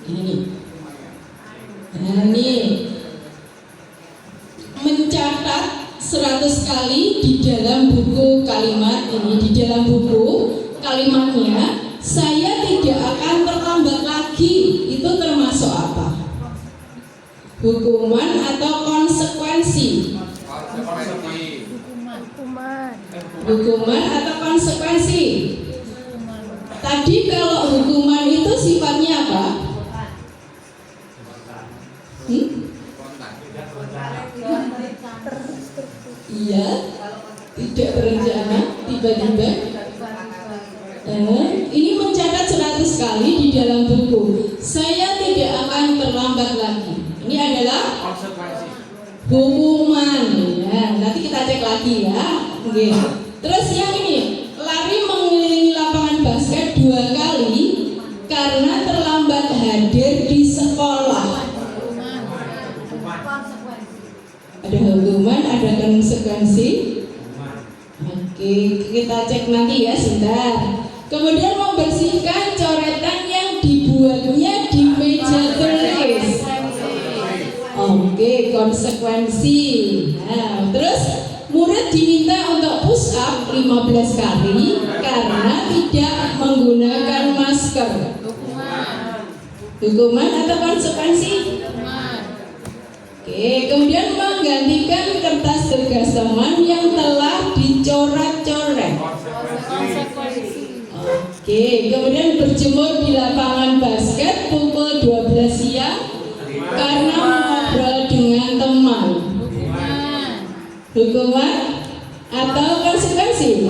C: Ini. Nah, ini mencatat 100 kali di dalam buku kalimat ini, di dalam buku kalimatnya saya tidak akan terlambat lagi, itu termasuk apa? Hukuman atau konsekuensi? Hukuman atau konsekuensi? Tadi kalau hukuman itu sifatnya apa? Iya, tidak terencana, tiba-tiba. Ini mencatat 100 kali di dalam buku. Saya tidak akan terlambat lagi. Ini adalah hukuman. Ya, nanti kita cek lagi ya. Oke. Terus yang ini, lari mengelilingi lapangan basket 2 kali karena terlambat hadir di sekolah. Ada hukuman, ada konsekuensi. Oke, kita cek nanti ya, sebentar. Kemudian membersihkan coretan yang dibuatnya di meja tulis. Oke, konsekuensi. Nah, terus murid diminta untuk push up 15 kali karena tidak menggunakan masker. Hukuman atau konsekuensi? Oke, kemudian menggantikan kertas tugas teman yang telah dicoret-coret. Oke, kemudian berjemur di lapangan basket pukul 12 siang karena mengobrol dengan teman. Hukuman atau konsekuensi?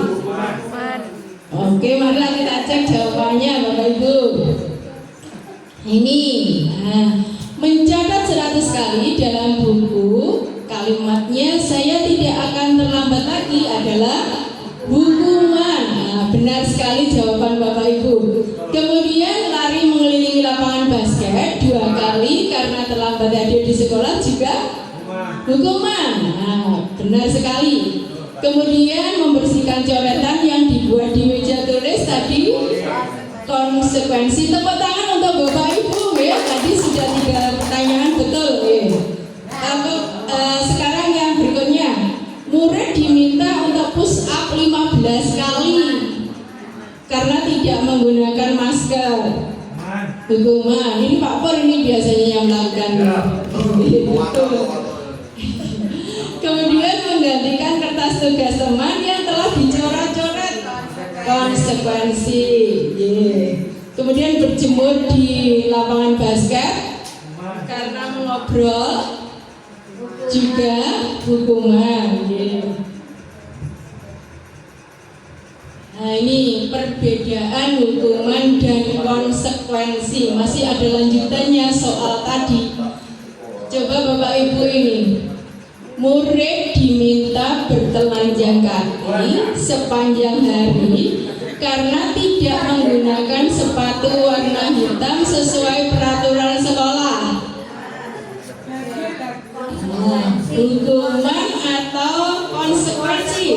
C: Oke, mari kita cek jawabannya Bapak Ibu. Ini, mencatat 100 kali dalam buku kalimatnya saya tidak akan terlambat lagi adalah hukuman. Benar sekali jawaban Bapak Ibu. Kemudian lari mengelilingi lapangan basket 2 kali karena terlambat hadir di sekolah juga hukuman. Benar sekali. Kemudian membersihkan coretan yang dibuat di meja tulis tadi konsekuensi. Tepuk tangan untuk Bapak Ibu ya. Tadi sudah 3 pertanyaan betul ya. Sekarang yang berikutnya, murid diminta untuk push up 15 kali karena tidak menggunakan masker. Hukuman. Ini Pak Pur ini biasanya yang melakukan. Kemudian menggantikan kertas tugas teman yang telah dicoret-coret. Konsekuensi. Kemudian berjemur di lapangan basket karena mengobrol juga hukuman. Nah, ini perbedaan hukuman dan konsekuensi. Masih ada lanjutannya soal tadi. Coba Bapak Ibu ini, murid diminta bertelanjang kaki sepanjang hari karena tidak menggunakan sepatu warna hitam sesuai peraturan sekolah. Hukuman atau konsekuensi?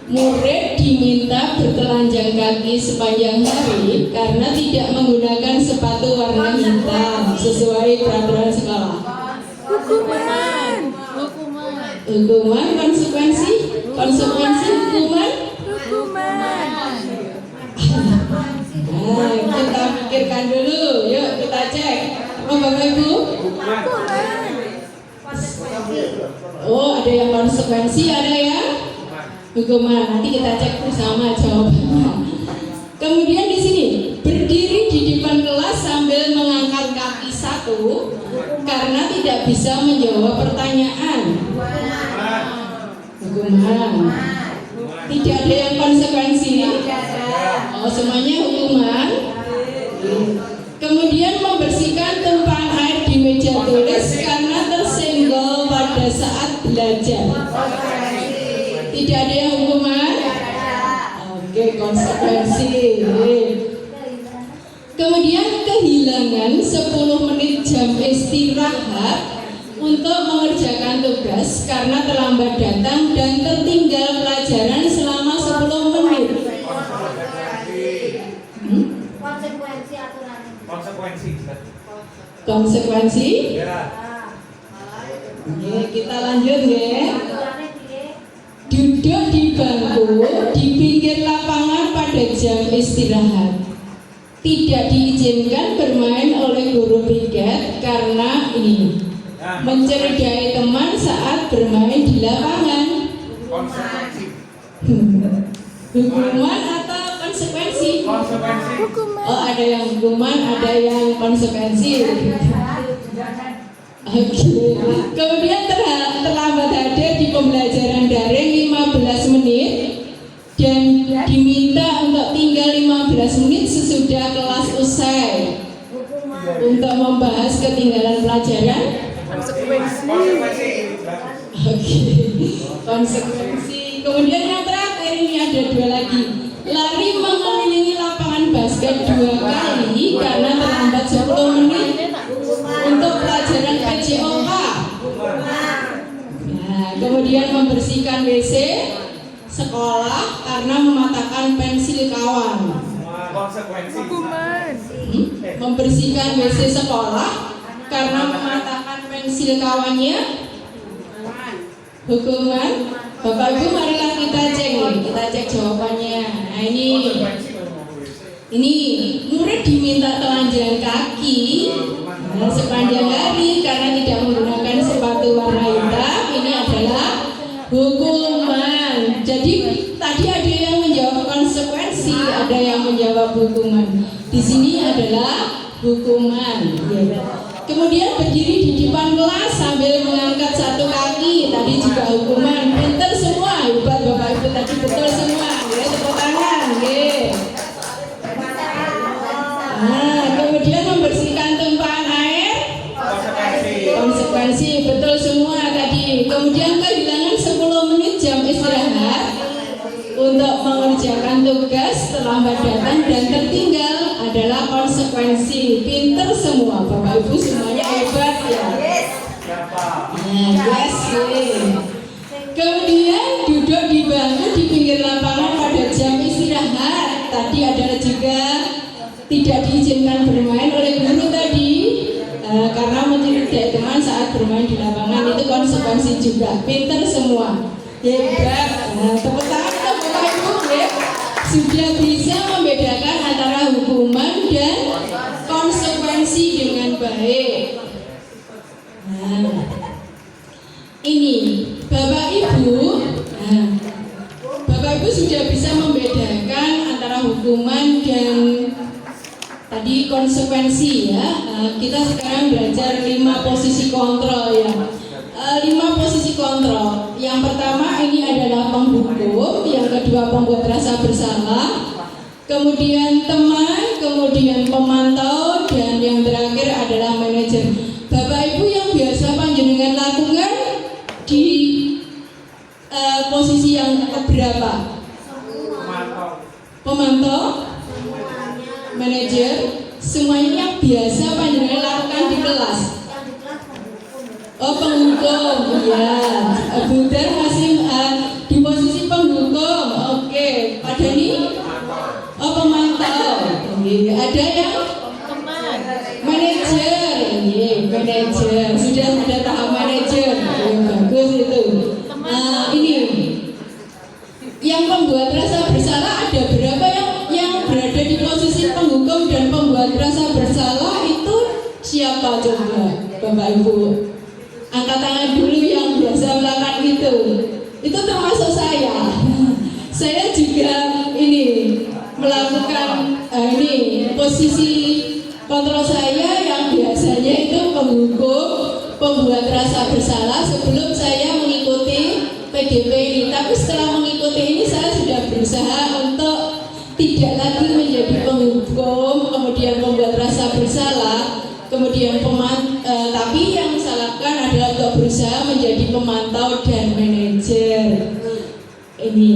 C: Murid diminta bertelanjang kaki sepanjang hari karena tidak menggunakan sepatu warna hitam sesuai peraturan sekolah. Hukuman, konsekuensi? Konsekuensi, hukuman? Kita pikirkan dulu, yuk kita cek. Bapak Ibu? Oh, ada yang konsekuensi, ada yang hukuman. Nanti kita cek bersama jawabannya. Kemudian di sini berdiri di depan kelas sambil mengangkat kaki 1 karena tidak bisa menjawab pertanyaan. Hukuman. Tidak ada yang konsekuensi. Oh, semuanya hukuman. Kemudian membersihkan tumpahan air di meja tulis karena tersenggol pada saat belajar. Tidak ada yang hukuman. konsekuensi. Kemudian kehilangan 10 menit jam istirahat untuk mengerjakan tugas karena terlambat datang dan tertinggal pelajaran selama 10 menit.
F: Konsekuensi aturan.
C: Konsekuensi?
G: Ya.
C: Oke, kita lanjut ya. Duduk di bangku di pinggir lapangan pada jam istirahat. Tidak diizinkan bermain oleh guru piket karena ini mencerdai teman saat bermain di lapangan.
G: Konsekuensi.
C: Hukuman atau konsekuensi?
G: Konsekuensi.
C: Oh, ada yang hukuman, ada yang konsekuensi. Oke. Kemudian terlambat hadir di pembelajaran daring 15 menit dan diminta untuk tinggal 15 menit sesudah kelas usai untuk membahas ketinggalan pelajaran.
G: Konsekuensi.
C: Oke. Konsekuensi. Kemudian yang terakhir ini ada 2 lagi. Lari mengelilingi lapangan basket 2 kali karena terlambat 10 menit untuk pelajaran PJOK. Nah, kemudian membersihkan WC sekolah karena mematahkan pensil kawan.
G: Konsekuensi.
C: Membersihkan WC sekolah karena mematahkan pensil kawannya. Hukuman. Bapak Ibu, marilah kita cek nih, kita cek jawabannya. Nah, ini murid diminta telanjang kaki sepanjang hari karena tidak menggunakan sepatu warna hitam. Ini adalah hukuman. Jadi tadi ada yang menjawab konsekuensi, ada yang menjawab hukuman. Di sini adalah hukuman. Kemudian berdiri di depan kelas sambil mengangkat 1 kaki, tadi juga hukuman. Pinter semua, hebat Bapak Ibu, tadi betul semua. Ya, tepuk tangan. Nah, kemudian membersihkan tumpahan air. Konsekuensi, betul semua tadi. Kemudian kehilangan 10 menit jam istirahat untuk mengerjakan tugas terlambat datang dan tertinggal adalah konsekuensi. Pinter semua Bapak Ibu, semuanya hebat ya. Yes. Kemudian duduk di bangku di pinggir lapangan pada jam istirahat. Tadi adalah juga tidak diizinkan bermain oleh guru tadi karena mencerdai teman saat bermain di lapangan. Itu konsekuensi juga. Pinter semua, hebat. Tepuk tangan Bapak Ibu ya. Sudah bisa membedakan antara hukuman dan konsekuensi dengan baik. Nah, ini Bapak Ibu, Bapak Ibu sudah bisa membedakan antara hukuman dan tadi konsekuensi ya. Kita sekarang belajar 5 posisi kontrol ya. 5 posisi kontrol. Yang pertama ini adalah penghukum, yang kedua pembuat rasa bersalah, kemudian teman, kemudian pemantau, dan yang terakhir adalah manajer. Bapak Ibu yang biasa panjenengan lakukan di posisi yang keberapa? Pemantau, manajer, semuanya yang biasa panjenengan lakukan di kelas. Oh, penghukum, ya. Budar masih di posisi penghukum. Oke, pada nih? Oh, pemantau. Ada yang manajer. Manajer. Sudah ada tahap manajer. Bagus itu. Ini yang pembuat rasa bersalah ada berapa yang berada di posisi penghukum dan pembuat rasa bersalah itu siapa coba, Bapak Ibu? Angkat tangan dulu yang biasa melakukan itu. Itu termasuk saya. Saya juga ini melakukan ini posisi kontrol saya yang biasanya itu penghukum, pembuat rasa bersalah sebelum saya mengikuti PGP ini. Tapi setelah mengikuti ini saya sudah berusaha untuk tidak lagi menjadi penghukum, kemudian pembuat rasa bersalah, kemudian tapi yang saya lakukan adalah untuk berusaha menjadi pemantau dan manajer. Ini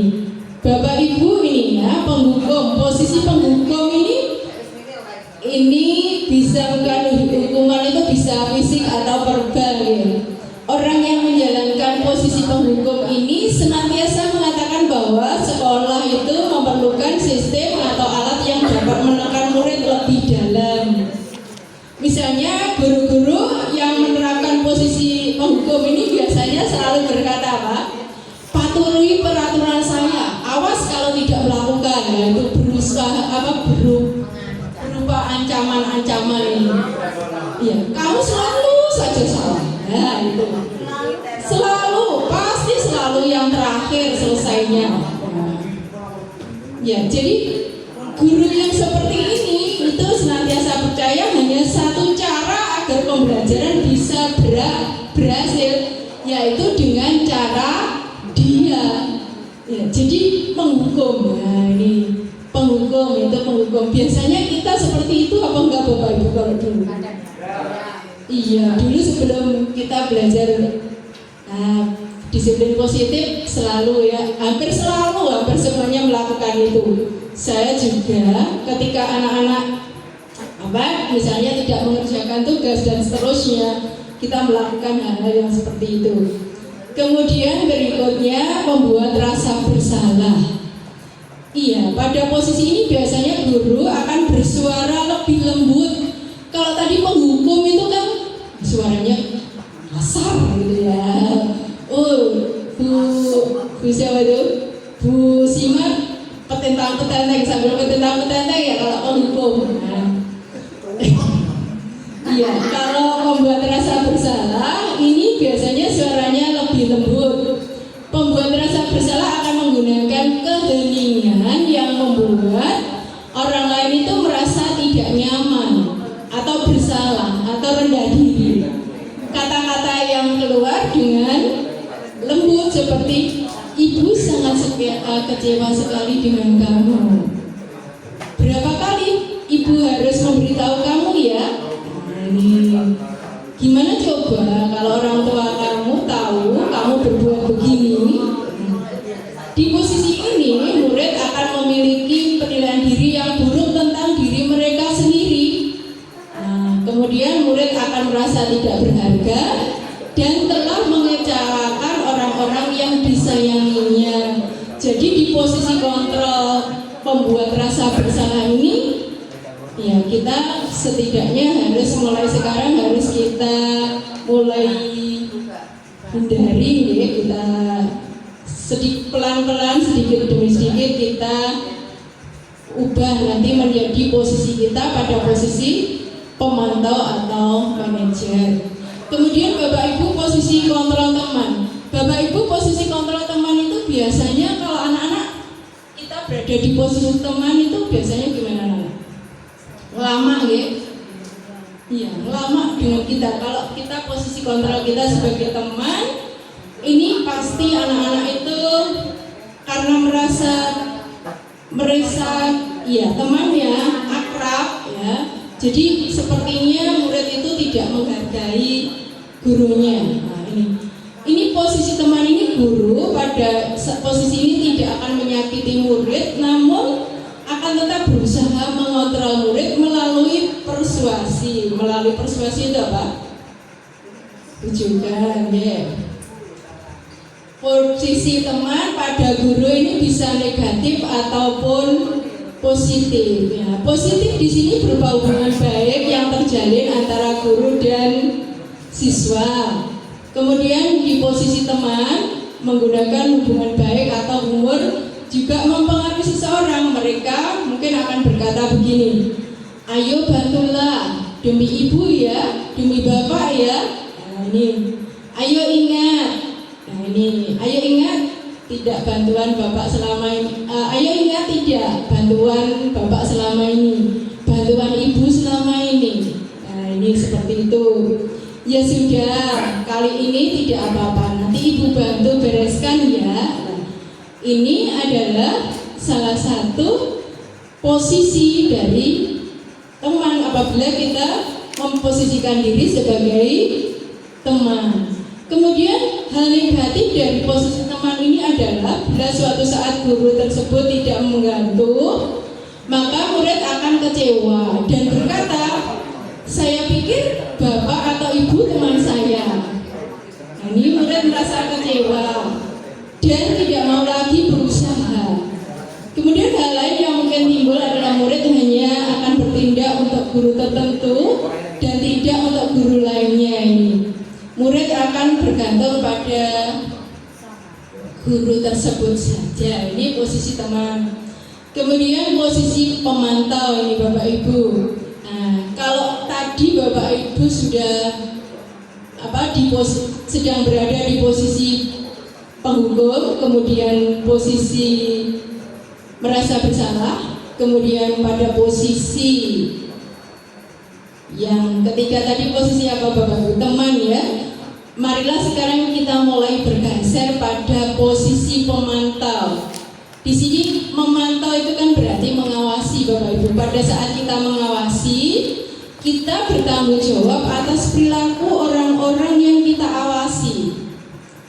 C: Bapak Ibu ini ya, penghukum. Posisi penghukum ini bisa bukan hukuman itu bisa fisik atau verbal ya. Orang yang menjalankan posisi penghukum ini senantiasa mengatakan bahwa sekolah itu memerlukan sistem atau alat yang dapat menekan murid lebih dalam. Misalnya guru-guru yang menerapkan posisi penghukum ini biasanya selalu berkata apa? Patuhi peraturan saya, awas kalau tidak melakukan, yaitu berusaha berupa ancaman-ancaman ini. Iya, kamu selalu saja salah. Nah, itu pasti selalu yang terakhir selesainya. Ya, jadi guru yang seperti ini itu senantiasa percaya hanya satu cara agar pembelajaran bisa berhasil, yaitu dengan cara dia. Ya, jadi menghukum. Nah, ini penghukum. Biasanya kita seperti itu apa enggak Bapak Ibu kalau dulu? Iya, dulu sebelum kita belajar disiplin positif selalu ya, hampir semuanya melakukan itu. Saya juga ketika anak-anak misalnya tidak mengerjakan tugas dan seterusnya, kita melakukan hal-hal yang seperti itu. Kemudian berikutnya membuat rasa bersalah. Iya, pada posisi ini biasanya guru akan bersuara lebih lembut. Kalau tadi menghukum itu kan suaranya kasar gitu ya. Bu siapa itu? Bu Simat petentang-petenteng sambil petentang-petenteng ya kalau penghukum. Iya, kalau membuat rasa bersalah ini biasanya suaranya lebih lembut. Pembuat rasa bersalah akan menggunakan keheningan yang membuat orang lain itu merasa tidak nyaman atau bersalah atau rendah diri. Kata-kata yang keluar dengan lembut seperti ibu sangat kecewa sekali dengan kamu. Berapa kali ibu harus memberitahu kamu ya? Gimana coba kalau orang tua kamu tahu kamu berbuat begini? Di posisi ini murid akan memiliki penilaian diri yang buruk tentang diri mereka sendiri. Kemudian murid akan merasa tidak berharga dan telah mengecewakan orang-orang yang disayanginya. Jadi di posisi kontrol pembuat rasa bersalah ini, ya kita setidaknya harus mulai sekarang kita mulai hindari ya, kita pelan-pelan sedikit demi sedikit kita ubah nanti menjadi posisi kita pada posisi pemantau atau manajer. Kemudian Bapak Ibu posisi kontrol teman. Bapak Ibu posisi kontrol teman itu biasanya kalau anak-anak kita berada di posisi teman itu biasanya gimana anak? Lama ya? Iya, lama dengan kita. Kalau kita posisi kontrol kita sebagai teman, ini pasti anak-anak itu karena merasa ya teman ya, akrab ya. Jadi sepertinya murid itu tidak menghargai gurunya. Nah, ini posisi teman ini guru pada posisi ini tidak akan menyakiti murid, namun akan tetap berusaha mengontrol murid melalui persuasi. Melalui persuasi itu apa? Bujukan, ya. Posisi teman pada guru ini bisa negatif ataupun positif. Ya, positif di sini berupa hubungan baik yang terjalin antara guru dan siswa. Kemudian di posisi teman menggunakan hubungan baik atau umur juga mempengaruhi seseorang. Mereka mungkin akan berkata begini, ayo bantulah demi ibu ya, demi bapak ya. Nah, ini, ayo ingat. Nah, ini, ayo ingat tidak bantuan bapak selama ini. Ayo ingat tidak bantuan bapak selama ini, bantuan ibu selama ini. Nah, ini seperti itu. Ya sudah, kali ini tidak apa-apa. Nanti ibu bantu bereskan ya. Ini adalah salah satu posisi dari teman apabila kita memposisikan diri sebagai teman. Kemudian Hal negatif dari posisi teman ini adalah bila suatu saat guru tersebut tidak membantu, maka murid akan kecewa dan berkata, saya pikir bapak atau ibu teman saya. Nah, ini murid merasa kecewa dan tidak mau lagi berusaha. Kemudian hal lain yang mungkin timbul adalah murid hanya akan bertindak untuk guru tertentu dan tidak untuk guru lainnya ini. Murid akan bergantung pada guru tersebut saja. Ini posisi teman. Kemudian posisi pemantau ini Bapak Ibu. Nah, kalau tadi Bapak Ibu sudah sedang berada di posisi penghukum, kemudian posisi merasa bersalah, kemudian pada posisi yang ketiga tadi posisi apa Bapak Ibu? Teman ya. Marilah sekarang kita mulai bergeser pada posisi pemantau. Di sini memantau itu kan berarti mengawasi Bapak Ibu. Pada saat kita mengawasi, kita bertanggung jawab atas perilaku orang-orang yang kita awasi.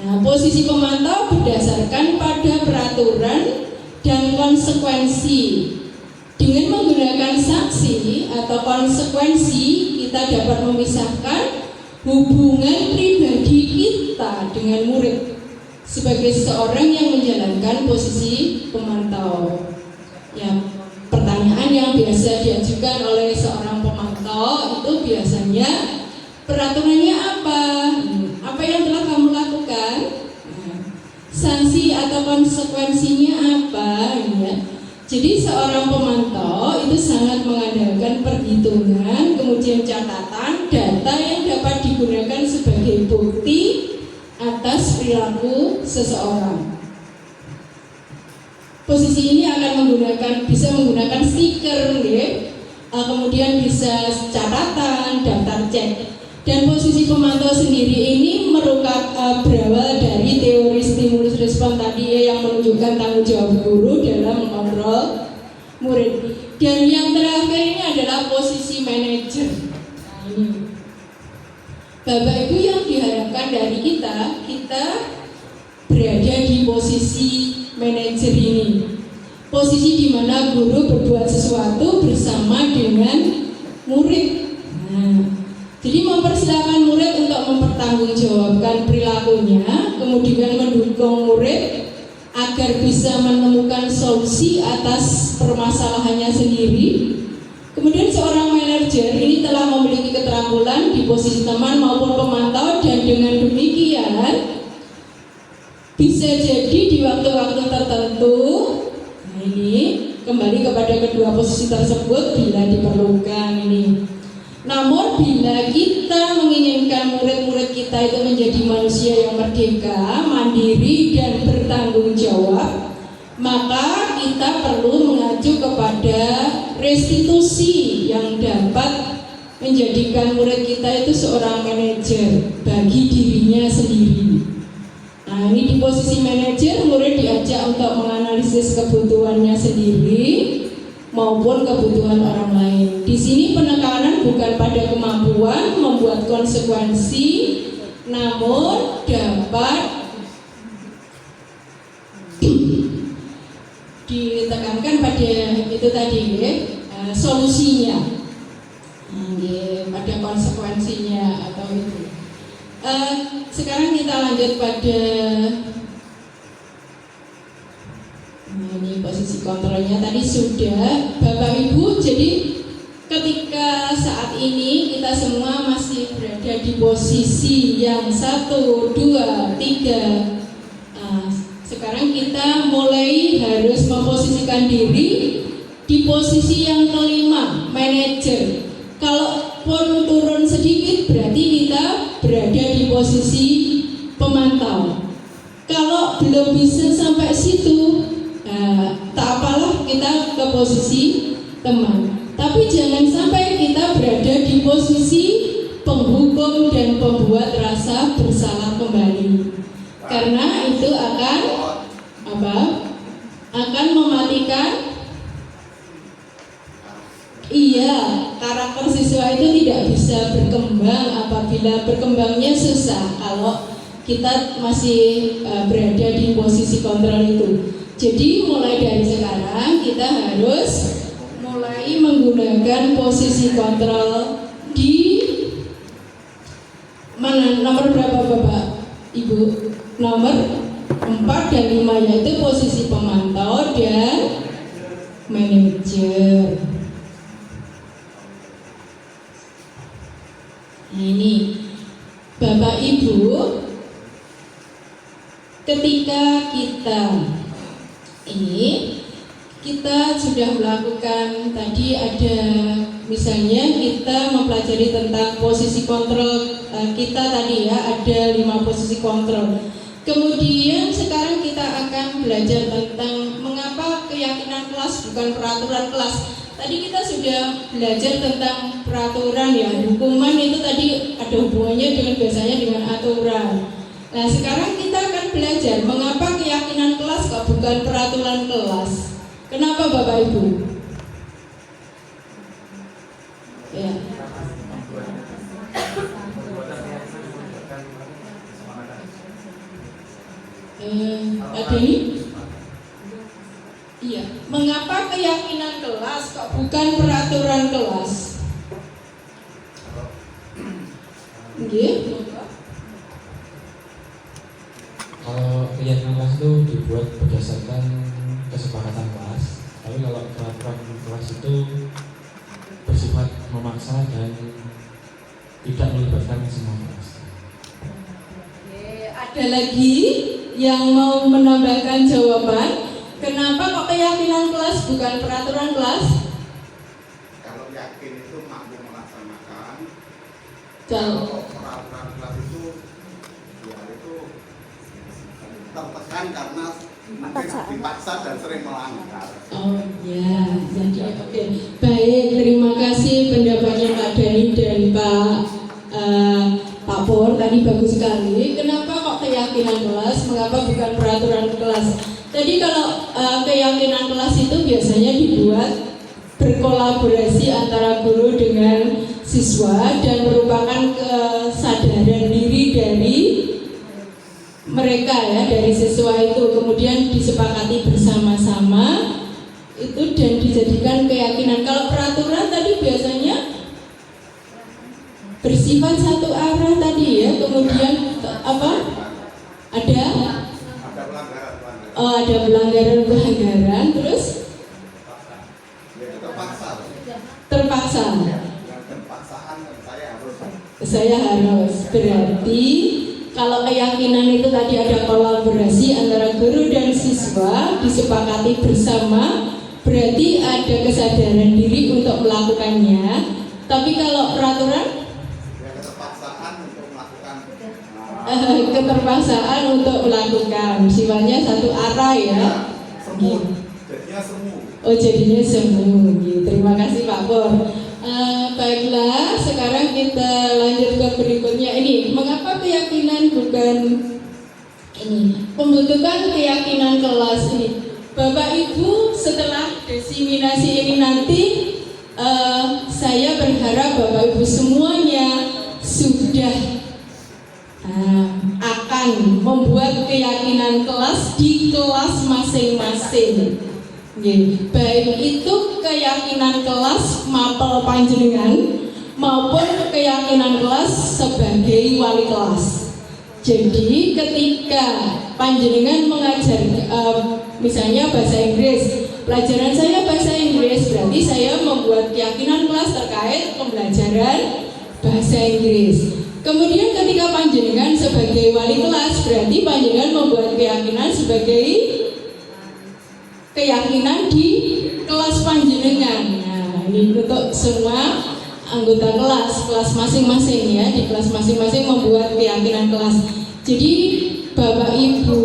C: Nah, posisi pemantau berdasarkan pada peraturan dan konsekuensi. Dengan menggunakan saksi atau konsekuensi, kita dapat memisahkan hubungan pribadi kita dengan murid sebagai seseorang yang menjalankan posisi pemantau. Ya, pertanyaan yang biasa diajukan oleh seorang pemantau itu biasanya peraturannya apa? Apa yang telah kamu lakukan? Sanksi atau konsekuensinya apa? Ya. Jadi seorang pemantau itu sangat mengandalkan perhitungan, kemudian catatan, data yang dapat digunakan sebagai bukti atas perilaku seseorang. Posisi ini akan bisa menggunakan stiker, kemudian bisa catatan, daftar cek. Dan posisi pemantau sendiri ini berawal dari teori stimulus respon tadi yang menunjukkan tanggung jawab guru dalam mengontrol murid. Dan yang terakhir ini adalah posisi manajer. Nah, ini Bapak Ibu yang diharapkan dari kita berada di posisi manajer ini. Posisi di mana guru berbuat sesuatu bersama dengan murid. Nah, jadi mempersilahkan murid untuk mempertanggungjawabkan perilakunya, kemudian mendukung murid agar bisa menemukan solusi atas permasalahannya sendiri. Kemudian seorang manajer ini telah memiliki keterampilan di posisi teman maupun pemantau, dan dengan demikian bisa jadi di waktu-waktu tertentu. Nah, ini kembali kepada kedua posisi tersebut bila diperlukan ini. Namun bila kita menginginkan murid-murid kita itu menjadi manusia yang merdeka, mandiri, dan bertanggung jawab, maka kita perlu mengacu kepada restitusi yang dapat menjadikan murid kita itu seorang manajer bagi dirinya sendiri. Nah, ini di posisi manajer, murid diajak untuk menganalisis kebutuhannya sendiri maupun kebutuhan orang lain. Di sini penekanan bukan pada kemampuan membuat konsekuensi, namun dapat ditekankan pada itu tadi, solusinya, pada konsekuensinya atau itu. Sekarang kita lanjut pada ini posisi kontrolnya tadi sudah Bapak Ibu. Jadi ketika saat ini kita semua masih berada di posisi yang 1, 2, 3. Sekarang kita mulai harus memposisikan diri di posisi yang kelima, manajer. Kalau pun turun sedikit berarti kita berada di posisi pemantau. Kalau belum bisa sampai situ, tak apalah kita ke posisi teman. Tapi jangan sampai kita berada di posisi penghukum dan pembuat rasa bersalah kembali. Karena itu akan mematikan karakter siswa itu tidak bisa berkembang apabila berkembangnya susah. Kalau kita masih berada di posisi kontrol itu. Jadi mulai dari sekarang kita harus mulai menggunakan posisi kontrol di mana, nomor berapa Bapak Ibu? Nomor 4 dan 5, yaitu posisi pemantau dan manajer. Nah ini Bapak Ibu, ketika kita sudah melakukan tadi, ada misalnya kita mempelajari tentang posisi kontrol kita tadi ya, ada 5 posisi kontrol. Kemudian sekarang kita akan belajar tentang mengapa keyakinan kelas bukan peraturan kelas. Tadi kita sudah belajar tentang peraturan ya, hukuman itu tadi ada hubungannya dengan biasanya dengan aturan. Nah sekarang kita akan belajar mengapa keyakinan kelas kok bukan peraturan kelas. Kenapa Bapak Ibu? Ya. Ada ini? Iya. Mengapa keyakinan kelas kok bukan peraturan kelas? Nggih.
E: Kalau keyakinan kelas itu dibuat berdasarkan kesepakatan kelas, tapi kalau peraturan kelas itu bersifat memaksa dan tidak melibatkan semua kelas.
C: Oke, ada lagi yang mau menambahkan jawaban? Kenapa kok keyakinan kelas bukan peraturan kelas?
H: Kalau yakin itu mampu melaksanakan.
C: Kalau
H: peraturan kelas itu ya itu tertekan karena mungkin dipaksa dan sering melanggar.
C: oh ya, jadi oke. Baik, terima kasih pendapatnya Pak Dani dan Pak Pur tadi bagus sekali. Kenapa kok keyakinan kelas, mengapa bukan peraturan kelas? Tadi kalau keyakinan kelas itu biasanya dibuat berkolaborasi antara guru dengan siswa dan merupakan kesadaran diri dari mereka ya, dari siswa itu, kemudian disepakati bersama-sama itu dan dijadikan keyakinan. Kalau peraturan tadi biasanya bersifat satu arah tadi ya, kemudian apa? Ada
H: pelanggaran.
C: Oh, ada pelanggaran terus terpaksa.
H: Dan paksaan
C: Saya harus berarti kalau keyakinan itu tadi ada kolaborasi antara guru dan siswa disepakati bersama, berarti ada kesadaran diri untuk melakukannya. Tapi kalau peraturan keterpaksaan untuk melakukan, sifatnya satu arah ya.
H: jadinya semu.
C: Oh jadinya semu. Terima kasih Pak Pur. Baiklah, sekarang kita lanjut ke berikutnya. Ini mengapa keyakinan bukan ini pembentukan keyakinan kelas ini. Bapak Ibu setelah diseminasi ini nanti saya berharap Bapak Ibu semuanya sudah akan membuat keyakinan kelas di kelas masing-masing. Baik itu keyakinan kelas mapel panjenengan maupun keyakinan kelas sebagai wali kelas. Jadi ketika panjenengan mengajar misalnya bahasa Inggris, pelajaran saya bahasa Inggris, berarti saya membuat keyakinan kelas terkait pembelajaran bahasa Inggris. Kemudian ketika panjenengan sebagai wali kelas, berarti panjenengan membuat keyakinan sebagai keyakinan di kelas panjenengan. Nah, ini untuk semua anggota kelas masing-masing ya, di kelas masing-masing membuat keyakinan kelas. Jadi Bapak Ibu,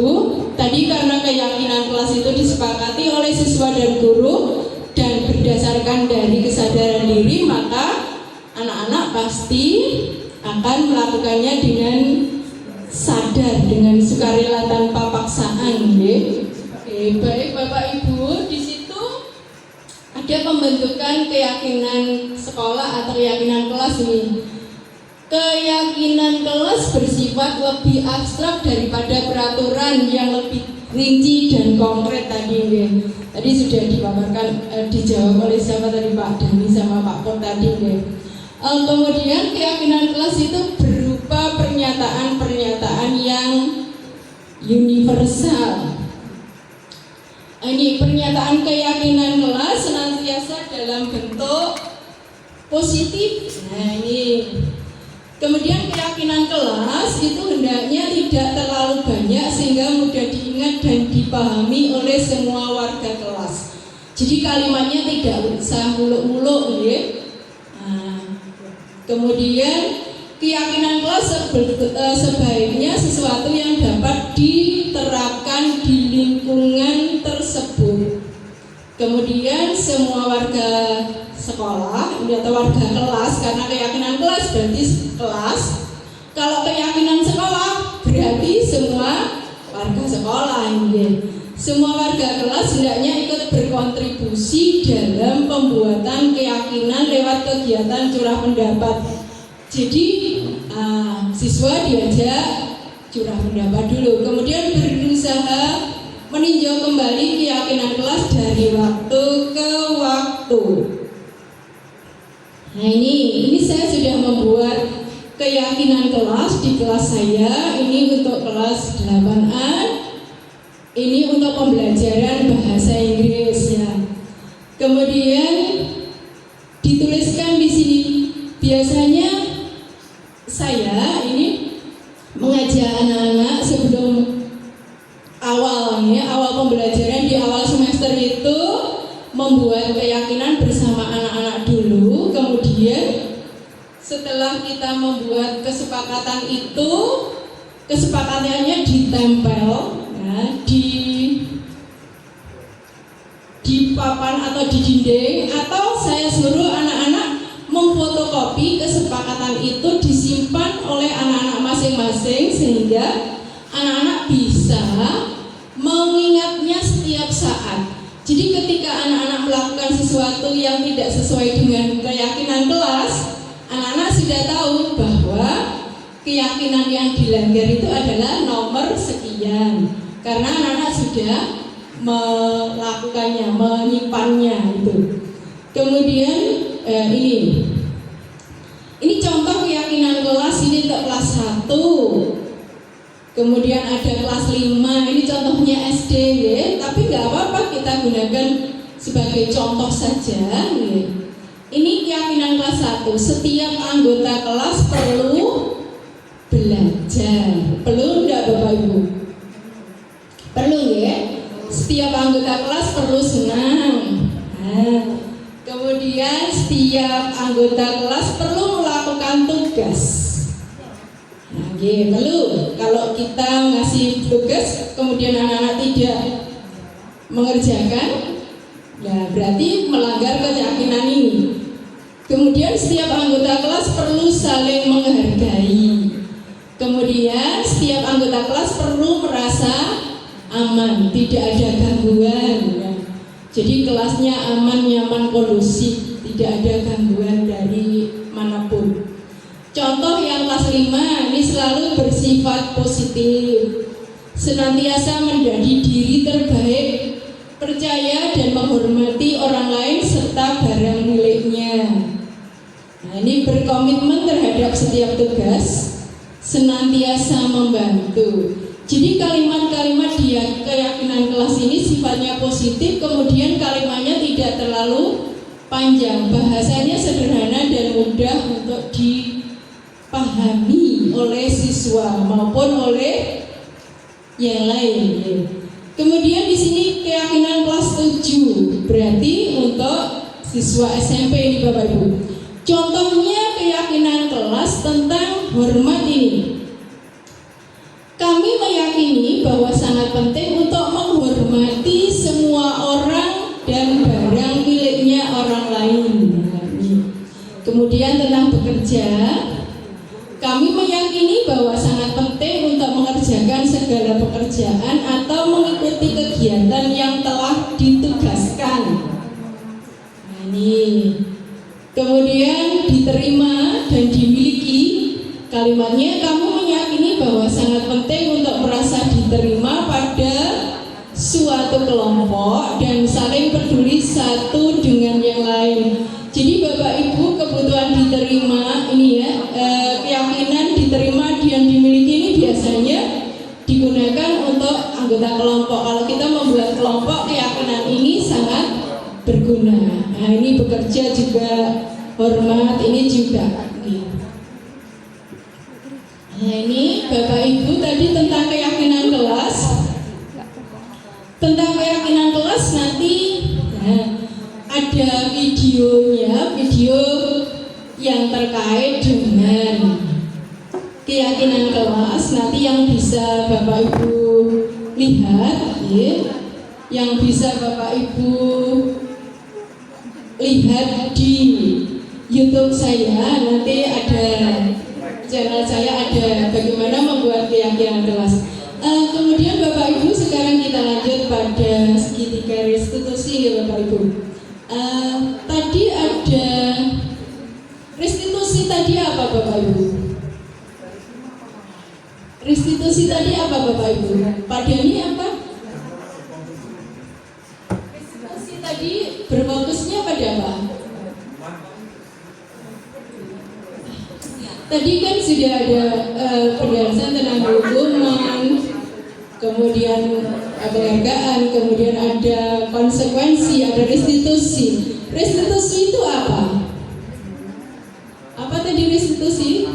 C: tadi karena keyakinan kelas itu disepakati oleh siswa dan guru dan berdasarkan dari kesadaran diri, maka anak-anak pasti akan melakukannya dengan sadar, dengan sukarela tanpa paksaan, ya. Baik Bapak Ibu, di situ ada pembentukan keyakinan sekolah atau keyakinan kelas ini. keyakinan kelas bersifat lebih abstrak daripada peraturan yang lebih rinci dan konkret tadi. Tadi sudah dipaparkan, dijawab oleh siapa tadi, Pak Dani sama Pak Pon tadi. Kemudian keyakinan kelas itu berupa pernyataan-pernyataan yang universal. Ini pernyataan keyakinan kelas senantiasa dalam bentuk positif. Nah ini. Kemudian keyakinan kelas itu hendaknya tidak terlalu banyak sehingga mudah diingat dan dipahami oleh semua warga kelas. Jadi kalimatnya tidak usah muluk-muluk, ya. Nah, kemudian keyakinan kelas sebaiknya sesuatu yang dapat diterapkan di lingkungan tersebut. Kemudian semua warga sekolah atau warga kelas, karena keyakinan kelas berarti kelas. Kalau keyakinan sekolah berarti semua warga sekolah. Semua warga kelas hendaknya ikut berkontribusi dalam pembuatan keyakinan lewat kegiatan curah pendapat. Jadi siswa diajak curah pendapat dulu, kemudian berusaha meninjau kembali keyakinan kelas dari waktu ke waktu. Nah ini saya sudah membuat keyakinan kelas di kelas saya. Ini untuk kelas 8A. Ini untuk pembelajaran bahasa Inggris, ya. Kemudian dituliskan di sini. Biasanya saya ini mengajak anak-anak sebelum awal pembelajaran di awal semester itu membuat keyakinan bersama anak-anak dulu. Kemudian setelah kita membuat kesepakatan itu, kesepakatannya ditempel, ya, di papan atau di dinding, atau saya suruh anak-anak memfotokopi kesepakatan itu, disimpan oleh anak-anak masing-masing sehingga anak-anak bisa mengingatnya setiap saat. Jadi ketika anak-anak melakukan sesuatu yang tidak sesuai dengan keyakinan kelas, anak-anak sudah tahu bahwa keyakinan yang dilanggar itu adalah nomor sekian, karena anak-anak sudah melakukannya, menyimpannya itu. Kemudian ini contoh keyakinan kelas, ini untuk kelas 1. Kemudian ada kelas 5, ini contohnya SD, ya. Tapi nggak apa-apa, kita gunakan sebagai contoh saja, ya. Ini keyakinan kelas 1, setiap anggota kelas perlu belajar. Perlu enggak Bapak Ibu? Perlu, ya. Setiap anggota kelas perlu senang. Nah, kemudian setiap anggota kelas perlu melakukan tugas. Nah, perlu. Kalau kita ngasih tugas kemudian anak-anak tidak mengerjakan, nah berarti melanggar keyakinan ini. Kemudian setiap anggota kelas perlu saling menghargai. Kemudian setiap anggota kelas perlu merasa aman, tidak ada gangguan, ya. Jadi kelasnya aman, nyaman, kondusif, tidak ada gangguan dari manapun. Contoh yang kelas 5 ini selalu bersifat positif, senantiasa menjadi diri terbaik, percaya dan menghormati orang lain serta barang miliknya. Nah, ini berkomitmen terhadap setiap tugas, senantiasa membantu. Jadi kalimat-kalimat dia keyakinan kelas ini sifatnya positif, kemudian kalimatnya tidak terlalu panjang, bahasanya sederhana dan mudah untuk dipahami oleh siswa maupun oleh yang lain. Kemudian di sini keyakinan kelas 7, berarti untuk siswa SMP ini Bapak Ibu. Contohnya keyakinan kelas tentang hormat ini. Kami meyakini bahwa sangat penting untuk menghormati semua orang dan barang miliknya orang lain. Kemudian tentang bekerja, kami meyakini bahwa sangat penting untuk mengerjakan segala pekerjaan atau mengikuti kegiatan yang telah ditugaskan. Nah, ini. Kemudian diterima dan dimiliki Kalimatnya, kamu meyakini bahwa sangat penting untuk merasa diterima pada suatu kelompok dan saling peduli satu dengan yang lain. Jadi Bapak Ibu, kebutuhan diterima ini ya, keyakinan diterima yang dimiliki ini biasanya digunakan untuk anggota kelompok. Kalau kita membuat kelompok, keyakinan ini sangat berguna. Nah, ini bekerja juga hormat, ini juga. Nah, ini Bapak Ibu tadi tentang keyakinan kelas. Tentang keyakinan kelas nanti ada videonya, video yang terkait dengan keyakinan kelas nanti yang bisa Bapak Ibu lihat ya, yang bisa Bapak Ibu lihat di YouTube saya. Nanti ada channel saya, ada bagaimana membuat keyakinan kelas. Kemudian Bapak Ibu, sekarang kita lanjut pada segitiga restitusi ya Bapak Ibu. Tadi ada restitusi tadi apa Bapak Ibu? Restitusi tadi apa Bapak Ibu? Pak Dani apa? Restitusi tadi berfokusnya pada apa? Tadi kan sudah ada penjelasan tentang hukuman, kemudian penghargaan, kemudian ada konsekuensi, ada restitusi. Restitusi itu apa? Apa tadi restitusi?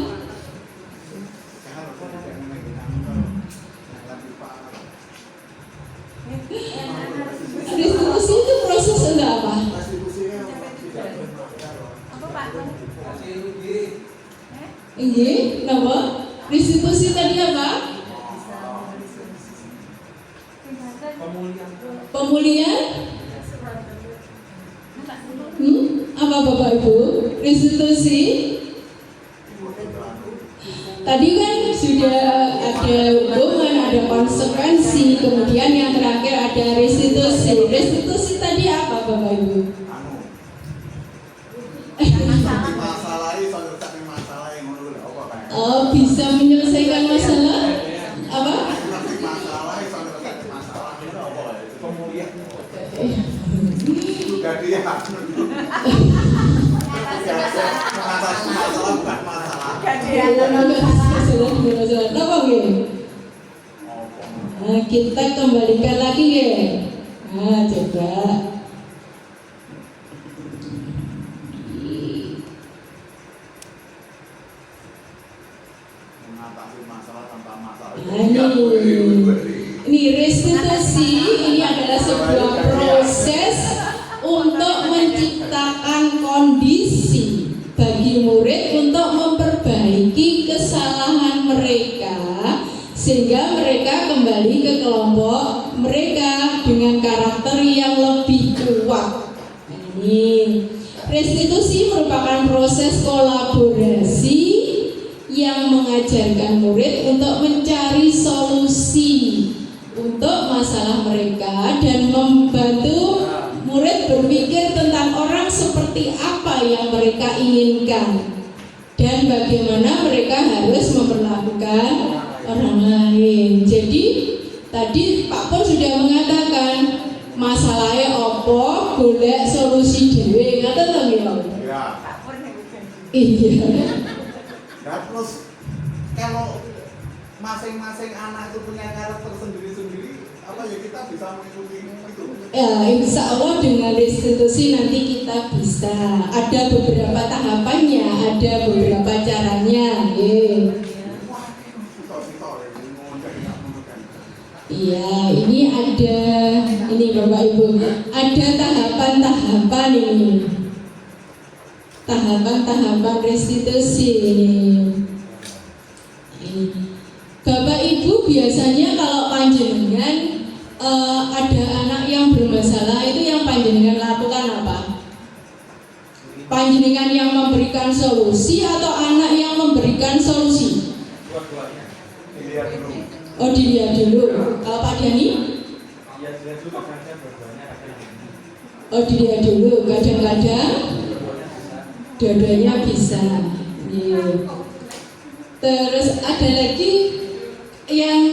C: Restitusi itu proses untuk apa? Nggih, napa? Restitusi tadi apa? Pemulihan? Apa Bapak Ibu? Restitusi? Tadi kan sudah ada hukuman, ada konsekuensi, kemudian yang terakhir ada restitusi. Restitusi tadi apa Bapak Ibu? Oh, bisa menyelesaikan masalah? Apa? Nah, kita kembalikan lagi ya. Nah, coba. Ini restitusi ini adalah sebuah proses untuk menciptakan kondisi bagi murid untuk memperbaiki kesalahan mereka sehingga mereka kembali ke kelompok mereka dengan karakter yang lebih kuat. Ini restitusi merupakan proses kolaborasi yang mengajarkan murid untuk mencari solusi untuk masalah mereka dan membantu murid berpikir tentang orang seperti apa yang mereka inginkan dan bagaimana mereka harus memperlakukan orang lain. Jadi tadi Pak Pur sudah mengatakan masalahnya opo golek solusi dhewe, ngaten to nggih Pak? Iya.
H: Nah, terus kalau masing-masing anak itu punya karakter sendiri-sendiri, apa ya kita bisa mengikuti itu?
C: Ya, insya Allah dengan restitusi nanti kita bisa. Ada beberapa tahapannya, ada beberapa caranya. Iya, ini ada, ini Bapak Ibu, ada tahapan-tahapan ini. Tahapan-tahapan restitusi ini. Bapak Ibu biasanya kalau panjenengan ada anak yang bermasalah itu yang panjenengan lakukan apa? Panjenengan yang memberikan solusi atau anak yang memberikan solusi?
G: Dua-duanya. Dilihat dulu.
C: Oh, dilihat dulu. Kalau Pak Dani?
G: Ya, dilihat dulu kadang-kadang dua-duanya ada.
C: Oh, dilihat dulu. Kadang-kadang dua-duanya bisa. Iya. Terus ada lagi yang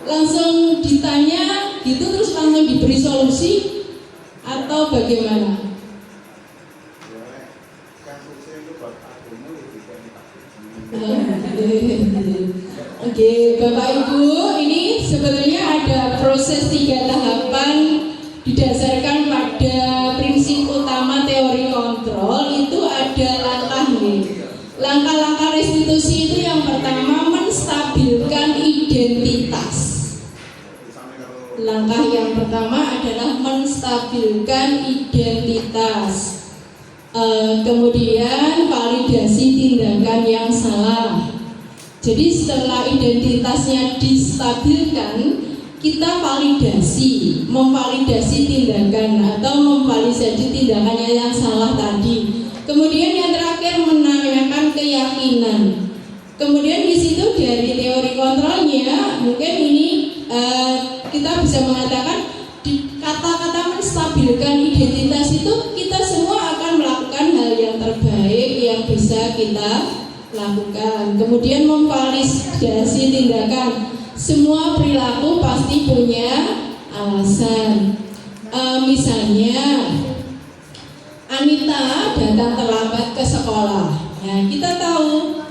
C: langsung ditanya gitu terus langsung diberi solusi atau bagaimana? Oke, Bapak Ibu, ini sebetulnya ada proses 3 tahapan didasarkan pada prinsip utama teori kontrol. Itu ada langkah nih. Langkah-langkah restitusi itu yang pertama menstabilkan identitas. Langkah yang pertama adalah menstabilkan identitas. Kemudian validasi tindakan yang salah. Jadi setelah identitasnya distabilkan, kita memvalidasi tindakan atau memvalidasi tindakannya yang salah tadi. Kemudian yang terakhir menanyakan keyakinan. Kemudian di situ dari teori kontrolnya mungkin ini kita bisa mengatakan di kata-kata menstabilkan identitas itu kita semua akan melakukan hal yang terbaik yang bisa kita lakukan. Kemudian memvalidasi tindakan. Semua perilaku pasti punya alasan. Misalnya Anita datang terlambat ke sekolah. Nah, kita tahu,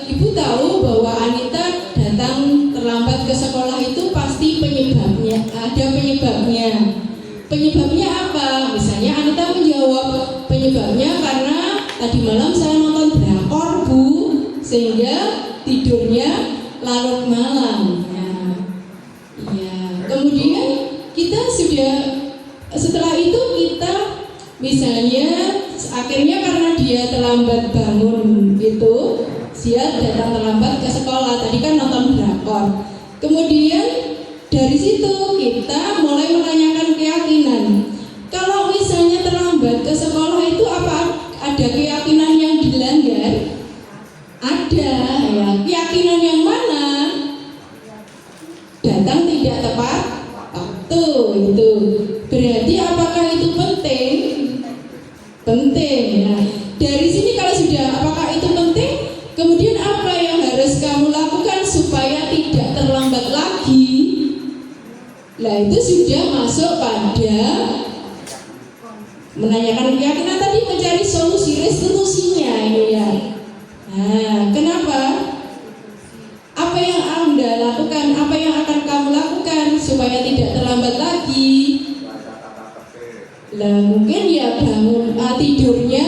C: Ibu tahu bahwa Anita datang terlambat ke sekolah itu pasti penyebabnya, ada penyebabnya. Penyebabnya apa? Misalnya Anita menjawab penyebabnya karena tadi malam saya nonton drakor Bu, sehingga tidurnya larut malam. Nah, ya. Kemudian kita setelah itu kita misalnya akhirnya karena dia terlambat bangun itu, dia datang terlambat ke sekolah. Tadi kan nonton drakor. Kemudian dari situ kita mulai menanyakan keyakinan. Kalau misalnya terlambat ke sekolah itu apa ada keyakinan yang dilanggar? Ada ya. Keyakinan yang mana? Datang tidak tepat waktu itu. Berarti apakah itu penting? Penting ya. Dari sini kalau sudah apakah itu penting? Kemudian apa yang harus kamu lakukan supaya tidak terlambat lagi? Nah itu sudah masuk pada menanyakan keyakinan tadi, mencari solusi restitusinya ini ya. Nah, kenapa? Apa yang Anda lakukan? Apa yang akan kamu lakukan supaya tidak terlambat lagi? Lah mungkin ya bangun tidurnya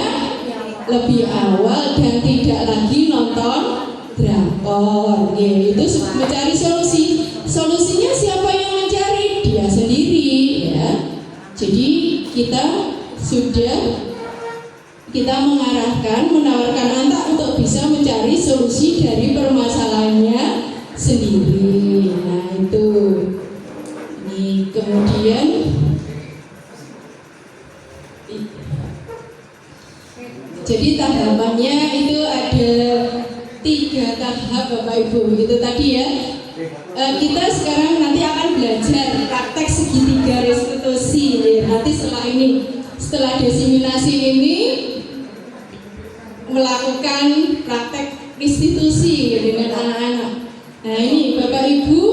C: lebih awal dan tidak lagi nonton drakor. Ya, itu mencari solusi. Solusinya siapa yang mencari? Dia sendiri ya. Jadi kita mengarahkan, menawarkan Anta untuk bisa mencari solusi dari permasalahannya sendiri. Nah itu. Ini kemudian jadi tahapannya itu ada 3 tahap Bapak Ibu. Itu tadi ya. Kita sekarang nanti akan belajar praktek segitiga restitusi. Nanti setelah diseminasi ini melakukan praktek restitusi dengan anak-anak. Nah ini Bapak Ibu,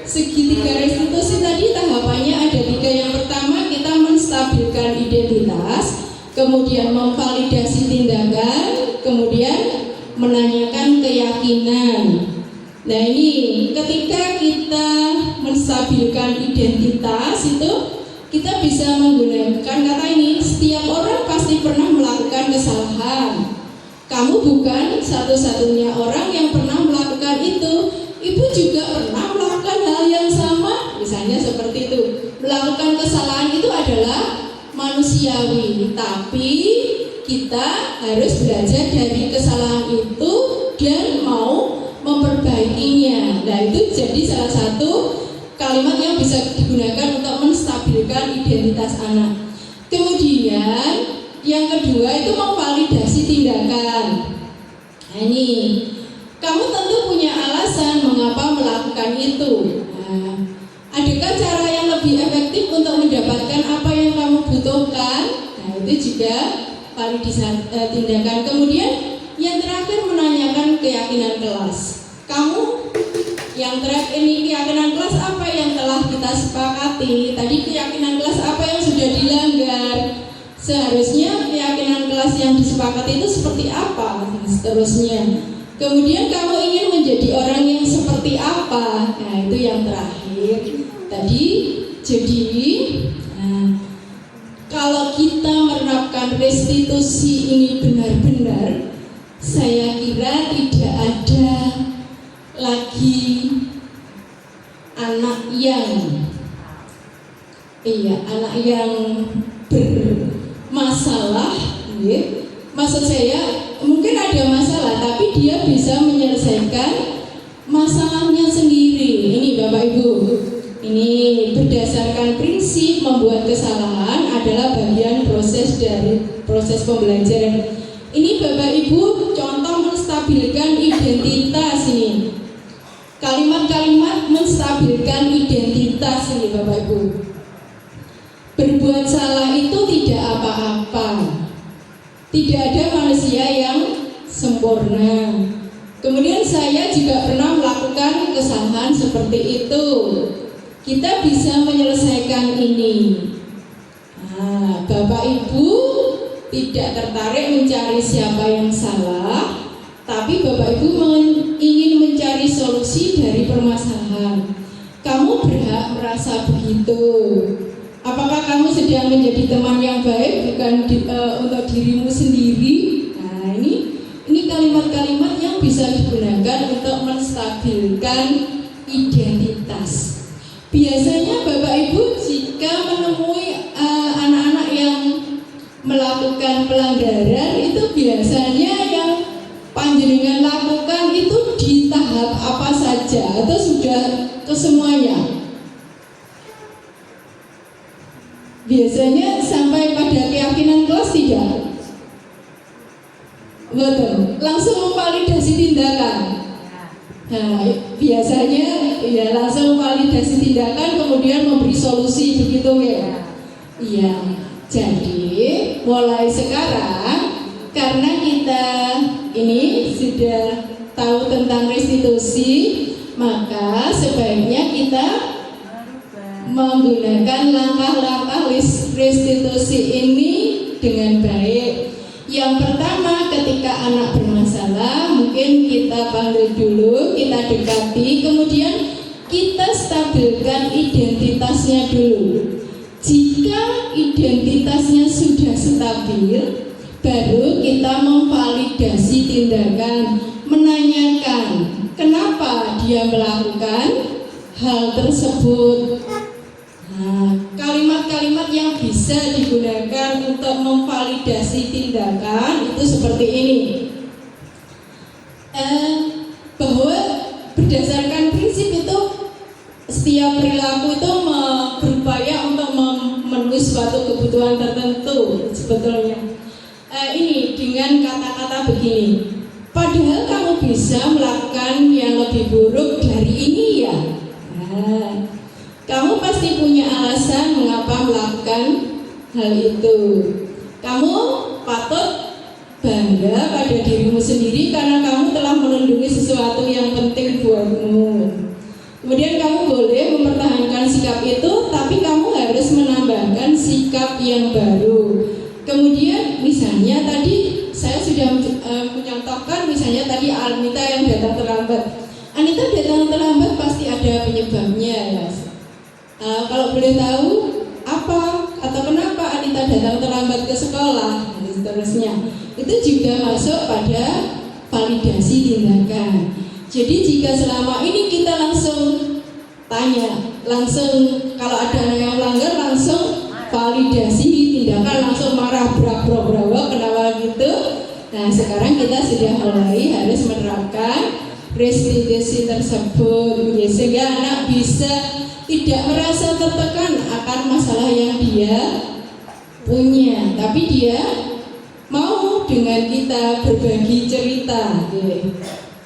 C: segitiga restitusi tadi tahapannya ada 3. Yang pertama kita menstabilkan identitas, kemudian memvalidasi tindakan, kemudian menanyakan keyakinan. Nah ini ketika kita menstabilkan identitas itu kita bisa menggunakan kata ini. Setiap orang pasti pernah melakukan kesalahan. Kamu bukan satu-satunya orang yang pernah melakukan itu. Ibu juga pernah melakukan hal yang sama. Misalnya seperti itu. Melakukan kesalahan itu adalah manusiawi, tapi kita harus belajar dari kesalahan itu dan mau memperbaikinya. Nah itu jadi salah satu kalimat yang bisa digunakan untuk menstabilkan identitas anak. Kemudian yang kedua itu memvalidasi tindakan. Nah ini kamu tentu punya alasan mengapa melakukan itu. Nah, adakah cara yang lebih efektif untuk mendapatkan apa yang kamu butuhkan? Nah itu juga validasi tindakan. Kemudian Yang terakhir menanyakan keyakinan kelas. Kamu yang terakhir ini keyakinan kelas apa yang telah kita sepakati? Tadi keyakinan kelas apa yang sudah dilanggar? Seharusnya keyakinan kelas yang disepakati itu seperti apa? Dan seterusnya. Kemudian kamu ingin menjadi orang yang seperti apa? Nah, itu yang terakhir. Tadi jadi kalau kita menerapkan restitusi ini benar-benar, saya kira tidak ada lagi anak yang bermasalah. Maksud saya mungkin ada masalah, tapi dia bisa menyelesaikan masalahnya sendiri. Ini Bapak Ibu, ini berdasarkan prinsip membuat kesalahan adalah bagian proses dari proses pembelajaran. Ini Bapak Ibu contoh menstabilkan identitas ini. Kalimat-kalimat menstabilkan identitas ini Bapak Ibu. Berbuat salah itu tidak apa-apa. Tidak ada manusia yang sempurna. Kemudian saya juga pernah melakukan kesalahan seperti itu. Kita bisa menyelesaikan ini. Bapak Ibu tidak tertarik mencari siapa yang salah, tapi Bapak Ibu ingin mencari solusi dari permasalahan. Kamu berhak merasa begitu. Apakah kamu sedang menjadi teman yang baik bukan untuk dirimu sendiri? Nah, ini kalimat-kalimat yang bisa digunakan untuk menstabilkan identitas. Biasanya Bapak Ibu jika menemui anak-anak yang melakukan pelanggaran, itu biasanya yang panjenengan lakukan itu di tahap apa saja atau sudah ke semuanya? Biasanya sampai pada keyakinan kelas tidak? Betul, langsung memvalidasi tindakan. Nah, biasanya ya langsung validasi tindakan kemudian memberi solusi begitu ya. Iya. Jadi mulai sekarang karena kita ini sudah tahu tentang restitusi, maka sebaiknya kita menggunakan langkah-langkah restitusi ini dengan baik. Yang pertama, ketika anak bermasalah, mungkin kita panggil dulu, kita dekati, kemudian kita stabilkan identitasnya dulu. Jika identitasnya sudah stabil, baru kita memvalidasi tindakan, menanyakan kenapa dia melakukan hal tersebut. Kalimat-kalimat yang bisa digunakan untuk memvalidasi tindakan itu seperti ini. Bahwa berdasarkan prinsip itu setiap perilaku itu berupaya untuk memenuhi suatu kebutuhan tertentu sebetulnya. Ini dengan kata-kata begini. Padahal kamu bisa melakukan yang lebih buruk dari ini ya. Kamu pasti punya alasan mengapa melakukan hal itu. Kamu patut bangga pada dirimu sendiri karena kamu telah melindungi sesuatu yang penting buatmu. Kemudian kamu boleh mempertahankan sikap itu, tapi kamu harus menambahkan sikap yang baru. Kemudian misalnya tadi saya sudah mencontohkan misalnya tadi Anita yang datang terlambat. Anita datang terlambat pasti ada penyebabnya ya. Kalau boleh tahu apa atau kenapa Anita datang terlambat ke sekolah dan seterusnya, itu juga masuk pada validasi tindakan. Jadi jika selama ini kita langsung tanya, langsung kalau ada yang melanggar langsung validasi tindakan, langsung marah brak-brak kenapa gitu. Nah sekarang kita sudah mulai harus menerapkan restitusi tersebut, sehingga anak bisa tidak merasa tertekan akan masalah yang dia punya, tapi dia mau dengan kita berbagi cerita,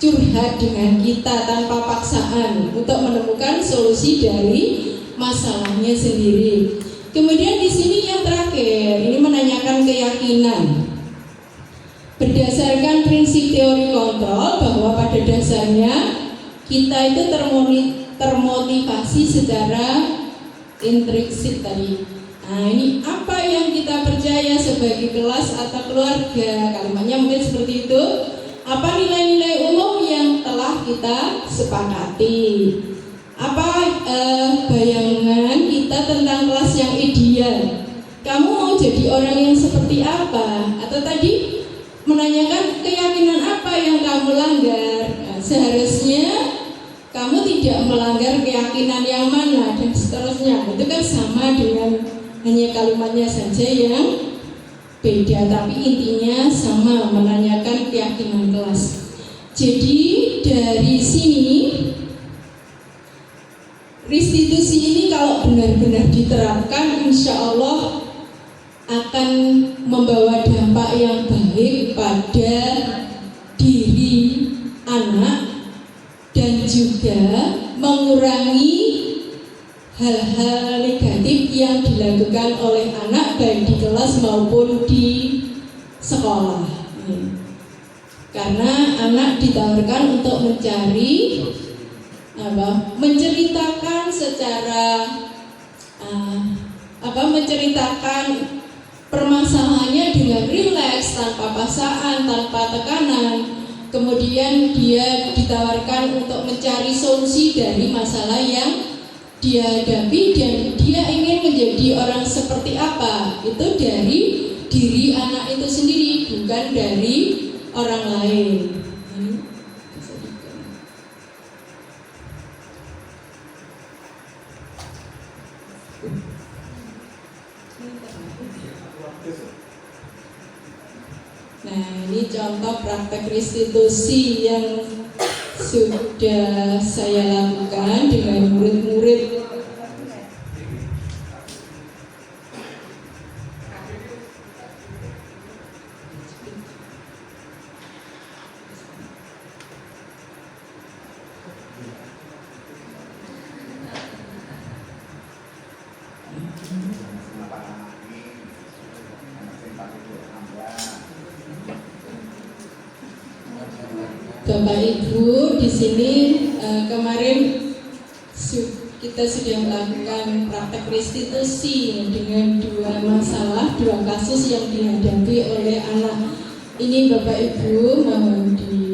C: curhat dengan kita tanpa paksaan untuk menemukan solusi dari masalahnya sendiri. Kemudian di sini yang terakhir, ini menanyakan keyakinan. berdasarkan prinsip teori kontrol bahwa pada dasarnya kita itu termotivasi secara intrinsik tadi. Nah, ini apa yang kita percaya sebagai kelas atau keluarga, kalimatnya mungkin seperti itu. Apa nilai-nilai umum yang telah kita sepakati? Apa bayangan kita tentang kelas yang ideal? Kamu mau jadi orang yang seperti apa? Atau tadi menanyakan keyakinan apa yang kamu langgar? Nah, seharusnya kamu tidak melanggar keyakinan yang mana dan seterusnya. Itu kan sama dengan hanya kalimatnya saja yang beda, tapi intinya sama, menanyakan keyakinan kelas. Jadi dari sini restitusi ini kalau benar-benar diterapkan, insya Allah akan membawa dampak yang baik pada diri anak dan juga mengurangi hal-hal negatif yang dilakukan oleh anak baik di kelas maupun di sekolah. Karena anak ditawarkan untuk mencari menceritakan secara menceritakan permasalahannya dengan rileks, tanpa paksaan, tanpa tekanan. Kemudian dia ditawarkan untuk mencari solusi dari masalah yang dia hadapi dan dia ingin menjadi orang seperti apa, itu dari diri anak itu sendiri, bukan dari orang lain. Nah, ini contoh praktek restitusi yang sudah saya lakukan dengan murid-murid. Bapak Ibu, di sini kemarin kita sudah melakukan praktek restitusi dengan dua masalah, dua kasus yang dihadapi oleh anak. Ini Bapak Ibu mohon di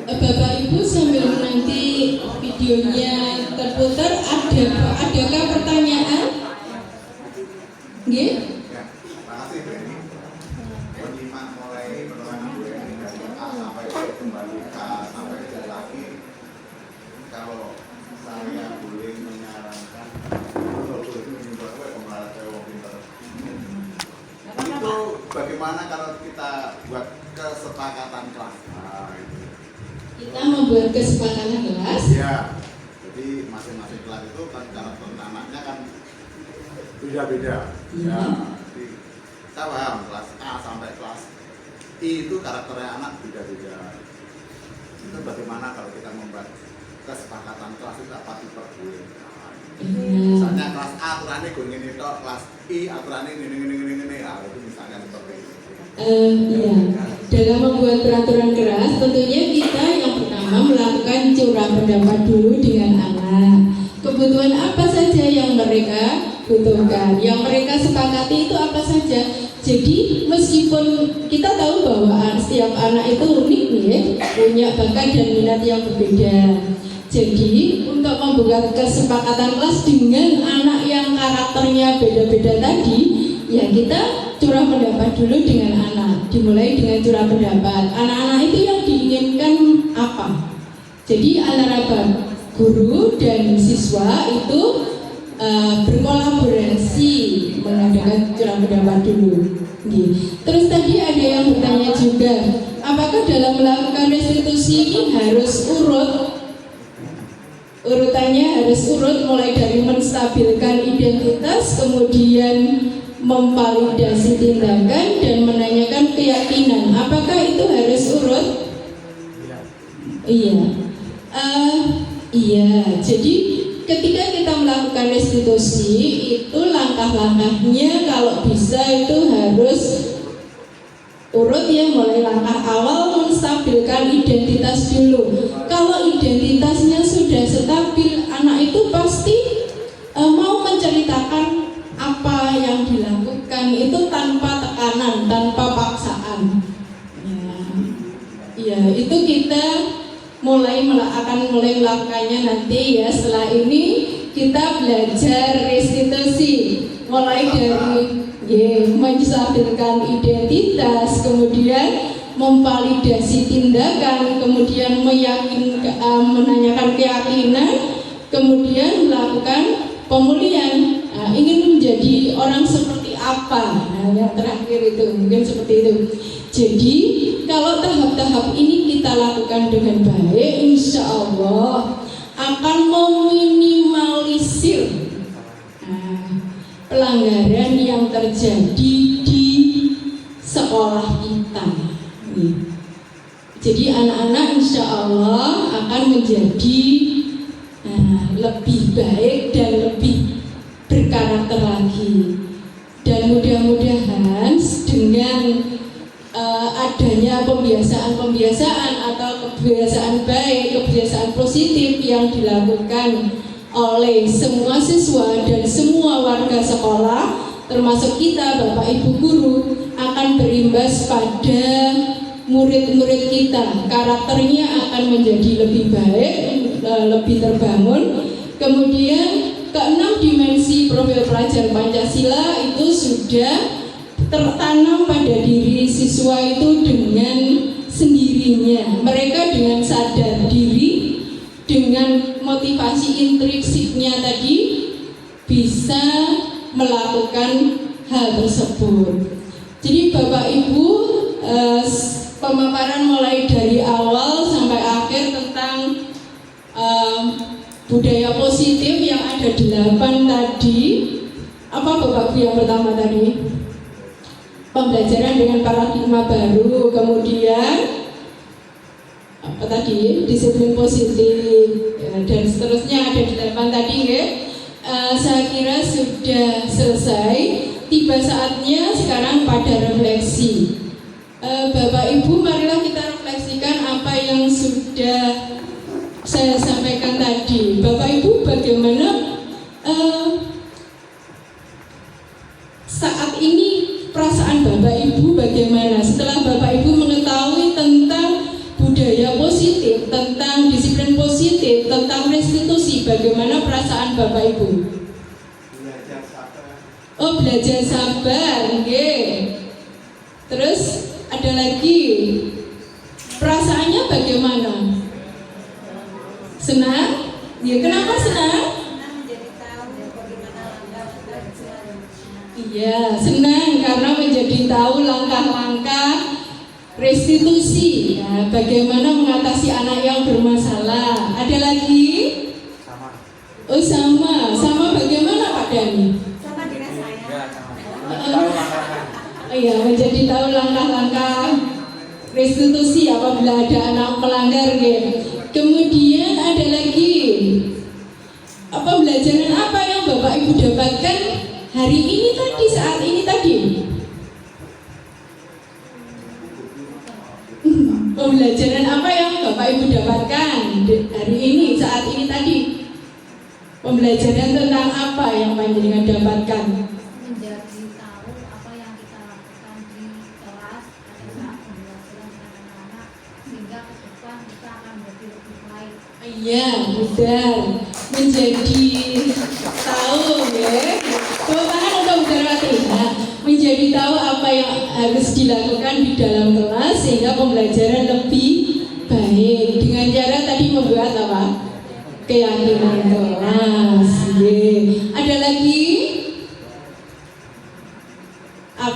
C: Bapak Ibu sambil nanti videonya terputar, adakah pertanyaan? Nggih?
H: Ya, terima kasih Bu Eni. Menyimak mulai penerbangan Bu Eni dari A sampai B kembali K sampai Z lagi. Kalau saya boleh menyarankan, kalau boleh menyimpulkan gue pemelarat saya wong pinter. Itu bagaimana kalau kita buat kesepakatan kelas? Nah, itu.
C: Kita membuat kesepakatan kelas.
H: Ya, jadi masing-masing kelas itu kan karakter anaknya kan beda-beda. Ya, jadi kita paham kelas A sampai kelas I itu karakternya anak beda-beda. Itu bagaimana kalau kita membuat kesepakatan kelas itu apa diperboleh? Misalnya kelas A aturannya gue ngene tok, kelas I aturannya ngene. Ah, itu misalnya seperti itu.
C: Iya. Dalam membuat peraturan keras, tentunya kita yang pertama melakukan curah pendapat dulu dengan anak. Kebutuhan apa saja yang mereka butuhkan, yang mereka sepakati itu apa saja. Jadi meskipun kita tahu bahwa setiap anak itu unik nih, punya bakat dan minat yang berbeda. Jadi untuk membuat kesepakatan kelas dengan anak yang karakternya beda-beda tadi, ya kita curah pendapat dulu dengan anak. Dimulai dengan curah pendapat. Anak-anak itu yang diinginkan apa? Jadi antara guru dan siswa itu berkolaborasi mengadakan curang pendapat dulu. Terus tadi ada yang bertanya juga, apakah dalam melakukan restitusi ini harus urut? Urutannya harus urut, mulai dari menstabilkan identitas, kemudian memvalidasi tindakan dan menanyakan keyakinan. Apakah itu harus urut? Iya. Iya. Jadi ketika kita melakukan restitusi itu langkah-langkahnya kalau bisa itu harus urut ya, mulai langkah awal menstabilkan identitas dulu. Kalau identitasnya sudah stabil, anak itu pasti mau menceritakan apa yang dilakukan itu tanpa tekanan, tanpa paksaan. Ya, itu kita akan mulai melakukannya nanti ya. Setelah ini kita belajar restitusi, mulai dari menstabilkan identitas, kemudian memvalidasi tindakan, kemudian menanyakan keyakinan, kemudian melakukan pemulihan. Ingin menjadi orang seperti apa? Yang terakhir itu mungkin seperti itu. Jadi kalau tahap-tahap ini kita lakukan dengan baik, insya Allah akan meminimalisir pelanggaran yang terjadi di sekolah kita. Jadi anak-anak insya Allah akan menjadi lebih baik dan lebih berkarakter lagi. Dan mudah-mudahan dengan adanya pembiasaan-pembiasaan atau kebiasaan baik, kebiasaan positif yang dilakukan oleh semua siswa dan semua warga sekolah, termasuk kita Bapak Ibu guru, akan berimbas pada murid-murid kita. Karakternya akan menjadi lebih baik, lebih terbangun. Kemudian keenam dimensi profil pelajar Pancasila itu sudah tertanam pada diri siswa itu dengan sendirinya. Mereka dengan sadar diri, dengan motivasi intrinsiknya tadi bisa melakukan hal tersebut. Jadi Bapak Ibu, pemaparan mulai dari awal sampai akhir tentang budaya positif yang ada 8 tadi. Apa Bapak Ibu yang pertama tadi? Pembelajaran dengan paradigma baru, kemudian apa tadi, disiplin positif, dan seterusnya ada 8 tadi ya. Saya kira sudah selesai. Tiba saatnya sekarang pada refleksi. Bapak Ibu, marilah kita refleksikan apa yang sudah saya sampaikan tadi. Bapak Ibu, bagaimana saat ini perasaan Bapak Ibu bagaimana setelah Bapak Ibu mengetahui tentang budaya positif, tentang disiplin positif, tentang restitusi? Bagaimana perasaan Bapak Ibu?
G: Belajar sabar.
C: Oh, belajar sabar, okay. Terus ada lagi, perasaannya bagaimana? Senang? Ya, kenapa senang? Iya, senang karena menjadi tahu langkah-langkah restitusi, ya, bagaimana mengatasi anak yang bermasalah. Ada lagi?
G: Sama.
C: Oh, sama bagaimana Pak Dani?
F: Sama dengan saya.
G: Ya, sama.
C: Iya, menjadi tahu langkah-langkah restitusi apabila ada anak melanggar, ya. Kemudian ada lagi, pembelajaran apa yang Bapak Ibu dapatkan hari ini tadi, saat ini tadi? Pembelajaran apa yang Bapak Ibu dapatkan hari ini, saat ini tadi? Pembelajaran tentang apa yang panjenengan dapatkan?
F: Menjadi tahu apa yang kita lakukan di kelas pada saat pembelajaran dengan anak-anak, sehingga ke depan kita akan menjadi lebih baik.
C: Iya, benar. Menjadi tahu, ya. Tepuk tangan untuk Budawati. Nah, menjadi tahu apa yang harus dilakukan di dalam kelas sehingga pembelajaran lebih baik. Dengan cara tadi membuat apa? Keyakinan kelas. Ada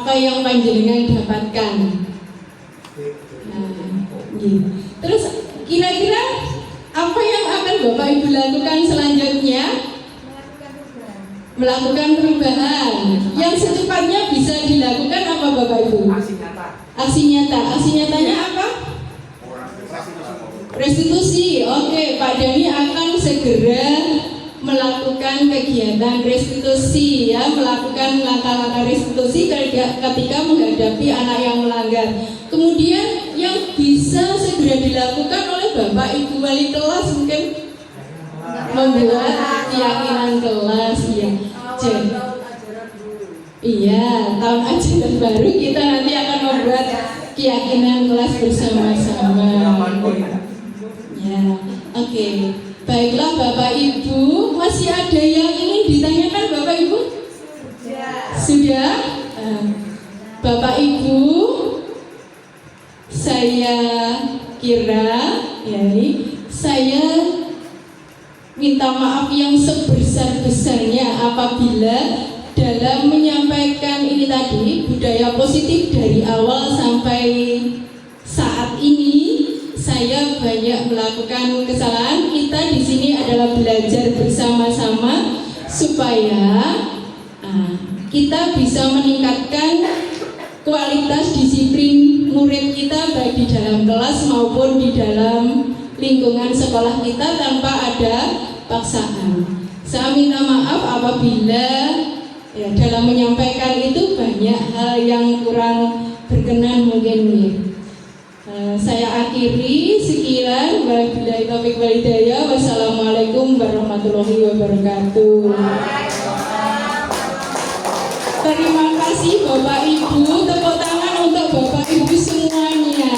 C: apa yang panjenengan dapatkan. Nah, gitu. Terus kira-kira apa yang akan Bapak Ibu lakukan selanjutnya? Melakukan perubahan yang secepatnya bisa dilakukan apa Bapak Ibu?
G: Aksi nyata.
C: Aksi nyata. Aksi nyatanya apa? Restitusi. Oke, Pak Dani akan segera melakukan kegiatan restitusi ya, melakukan langkah-langkah restitusi ketika menghadapi anak yang melanggar. Kemudian yang bisa segera dilakukan oleh Bapak Ibu wali kelas mungkin membuat keyakinan kelas ya. Jadi, iya, tahun ajaran baru kita nanti akan membuat keyakinan kelas bersama-sama. Ya, oke. Baiklah Bapak Ibu, masih ada yang ingin ditanyakan Bapak Ibu? Sudah? Bapak Ibu, saya kira ya, saya minta maaf yang sebesar-besarnya apabila dalam menyampaikan ini tadi budaya positif dari awal sampai saat ini saya banyak melakukan kesalahan. Kita di sini adalah belajar bersama-sama supaya kita bisa meningkatkan kualitas disiplin murid kita baik di dalam kelas maupun di dalam lingkungan sekolah kita tanpa ada paksaan. Saya minta maaf apabila ya, dalam menyampaikan itu banyak hal yang kurang berkenan mungkin nih. Saya akhiri sekian. Wabillahi taufiq wal hidayah. Wassalamualaikum warahmatullahi wabarakatuh. Terima kasih Bapak Ibu. Tepuk tangan untuk Bapak Ibu semuanya.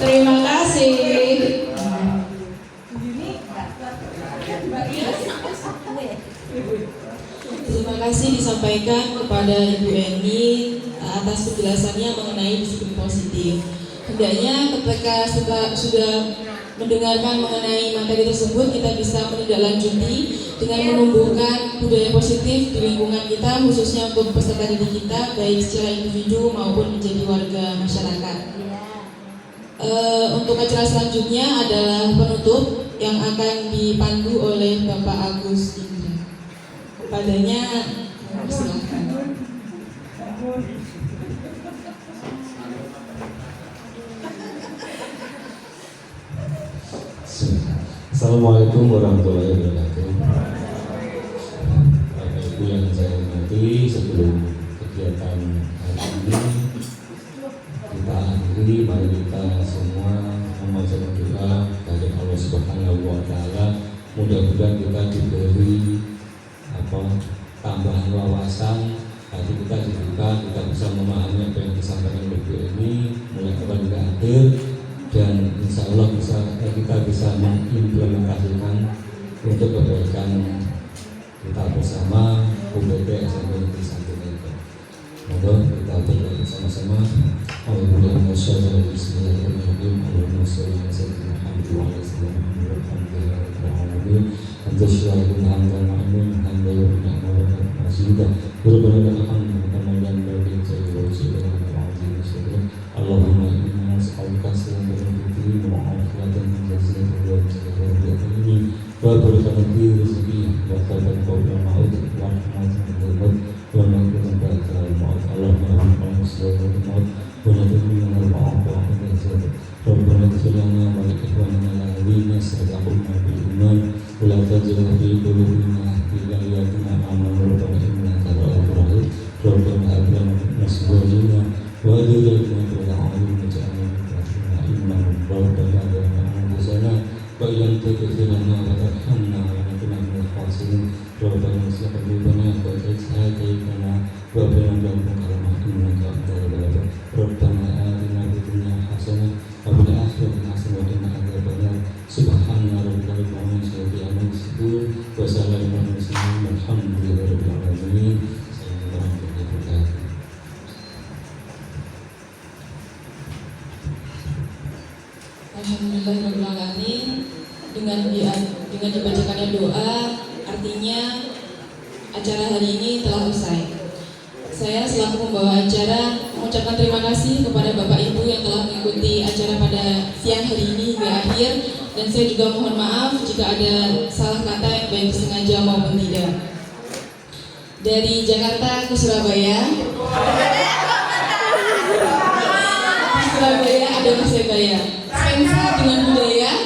C: Terima kasih.
A: Terima kasih disampaikan kepada Ibu Eni atas penjelasannya mengenai disiplin positif. Hendaknya ketika sudah mendengarkan mengenai materi tersebut, kita bisa menindaklanjuti dengan menumbuhkan budaya positif di lingkungan kita, khususnya untuk peserta didik kita, baik secara individu maupun menjadi warga masyarakat. Untuk acara selanjutnya adalah penutup yang akan dipandu oleh Bapak Agus Indra. Padanya silakan.
E: Assalamualaikum warahmatullahi wabarakatuh. Bapak Ibu yang saya hormati, sebelum kegiatan hari ini kita akhiri, mari kita semua memohon doa dari Allah Subhanahu wa Ta'ala. Mudah-mudahan kita diberi tambahan wawasan, hati kita dibuka, kita bisa memahami apa yang disampaikan oleh Bu ini mulai awal hingga akhir, dan insya Allah kita bisa mengimplementasikan untuk kebaikan kita bersama UPT SMP Negeri 1 Medan. Monggo kita berdoa bersama-sama. Allahumma sholli ala Bismillahirrahmanirrahim. Allahumma sholli ala sayyidina Muhammad wa ala alihi wa sahbihi ajma'in. Anta syahidun hamdan ma'amin hamdan wa ni'matan masjidah. Rabbana lakal hamdu kama yanbaghi li wajhika al-'azim syukran. Allahumma inna nas'aluka salamatal wa afiyatan jazilatan wa tajalliyatan wa barakatan fi rizqi wa thabat qawlan ma'ud wa rahmatan wa maghfiratan ba'dal maut. Allahumma rahmatan muslimin maut wa nadhimi min al-ma'ad wa hadzal. Rabbana ighfir lana wa li ikhwanina alladhina sabaquna bil iman wa la taj'al fi qulubina ghillan amanu rabbana innaka ra'ufur rahim. Rabbana hab lana min azwajina wa dhurriyyatina qurrata a'yun waj'alna lil-muttaqina imama. Rabbana zalamna anfusana wa illam taghfir lana wa tarhamna lanakunanna minal khasirin. Rabbana ighfir lana wa taj'alna wa baina rabbika innaka antal wahhab. Rabbana atina fid dunya hasanah wa fil akhirati hasanah wa qina adzabannar. Subhana rabbika rabbil izzati amma yasifun wa salamun alal mursalin walhamdulillahi rabbil alamin.
A: Alhamdulillahirrahmanirrahim. Dengan dibacakannya doa, artinya acara hari ini telah usai. Saya selaku pembawa acara mengucapkan terima kasih kepada Bapak Ibu yang telah mengikuti acara pada siang hari ini hingga akhir, dan saya juga mohon maaf jika ada salah kata yang baik disengaja maupun tidak. Dari Jakarta ke Surabaya. Di Surabaya ada Persebaya. Spensa dengan budaya.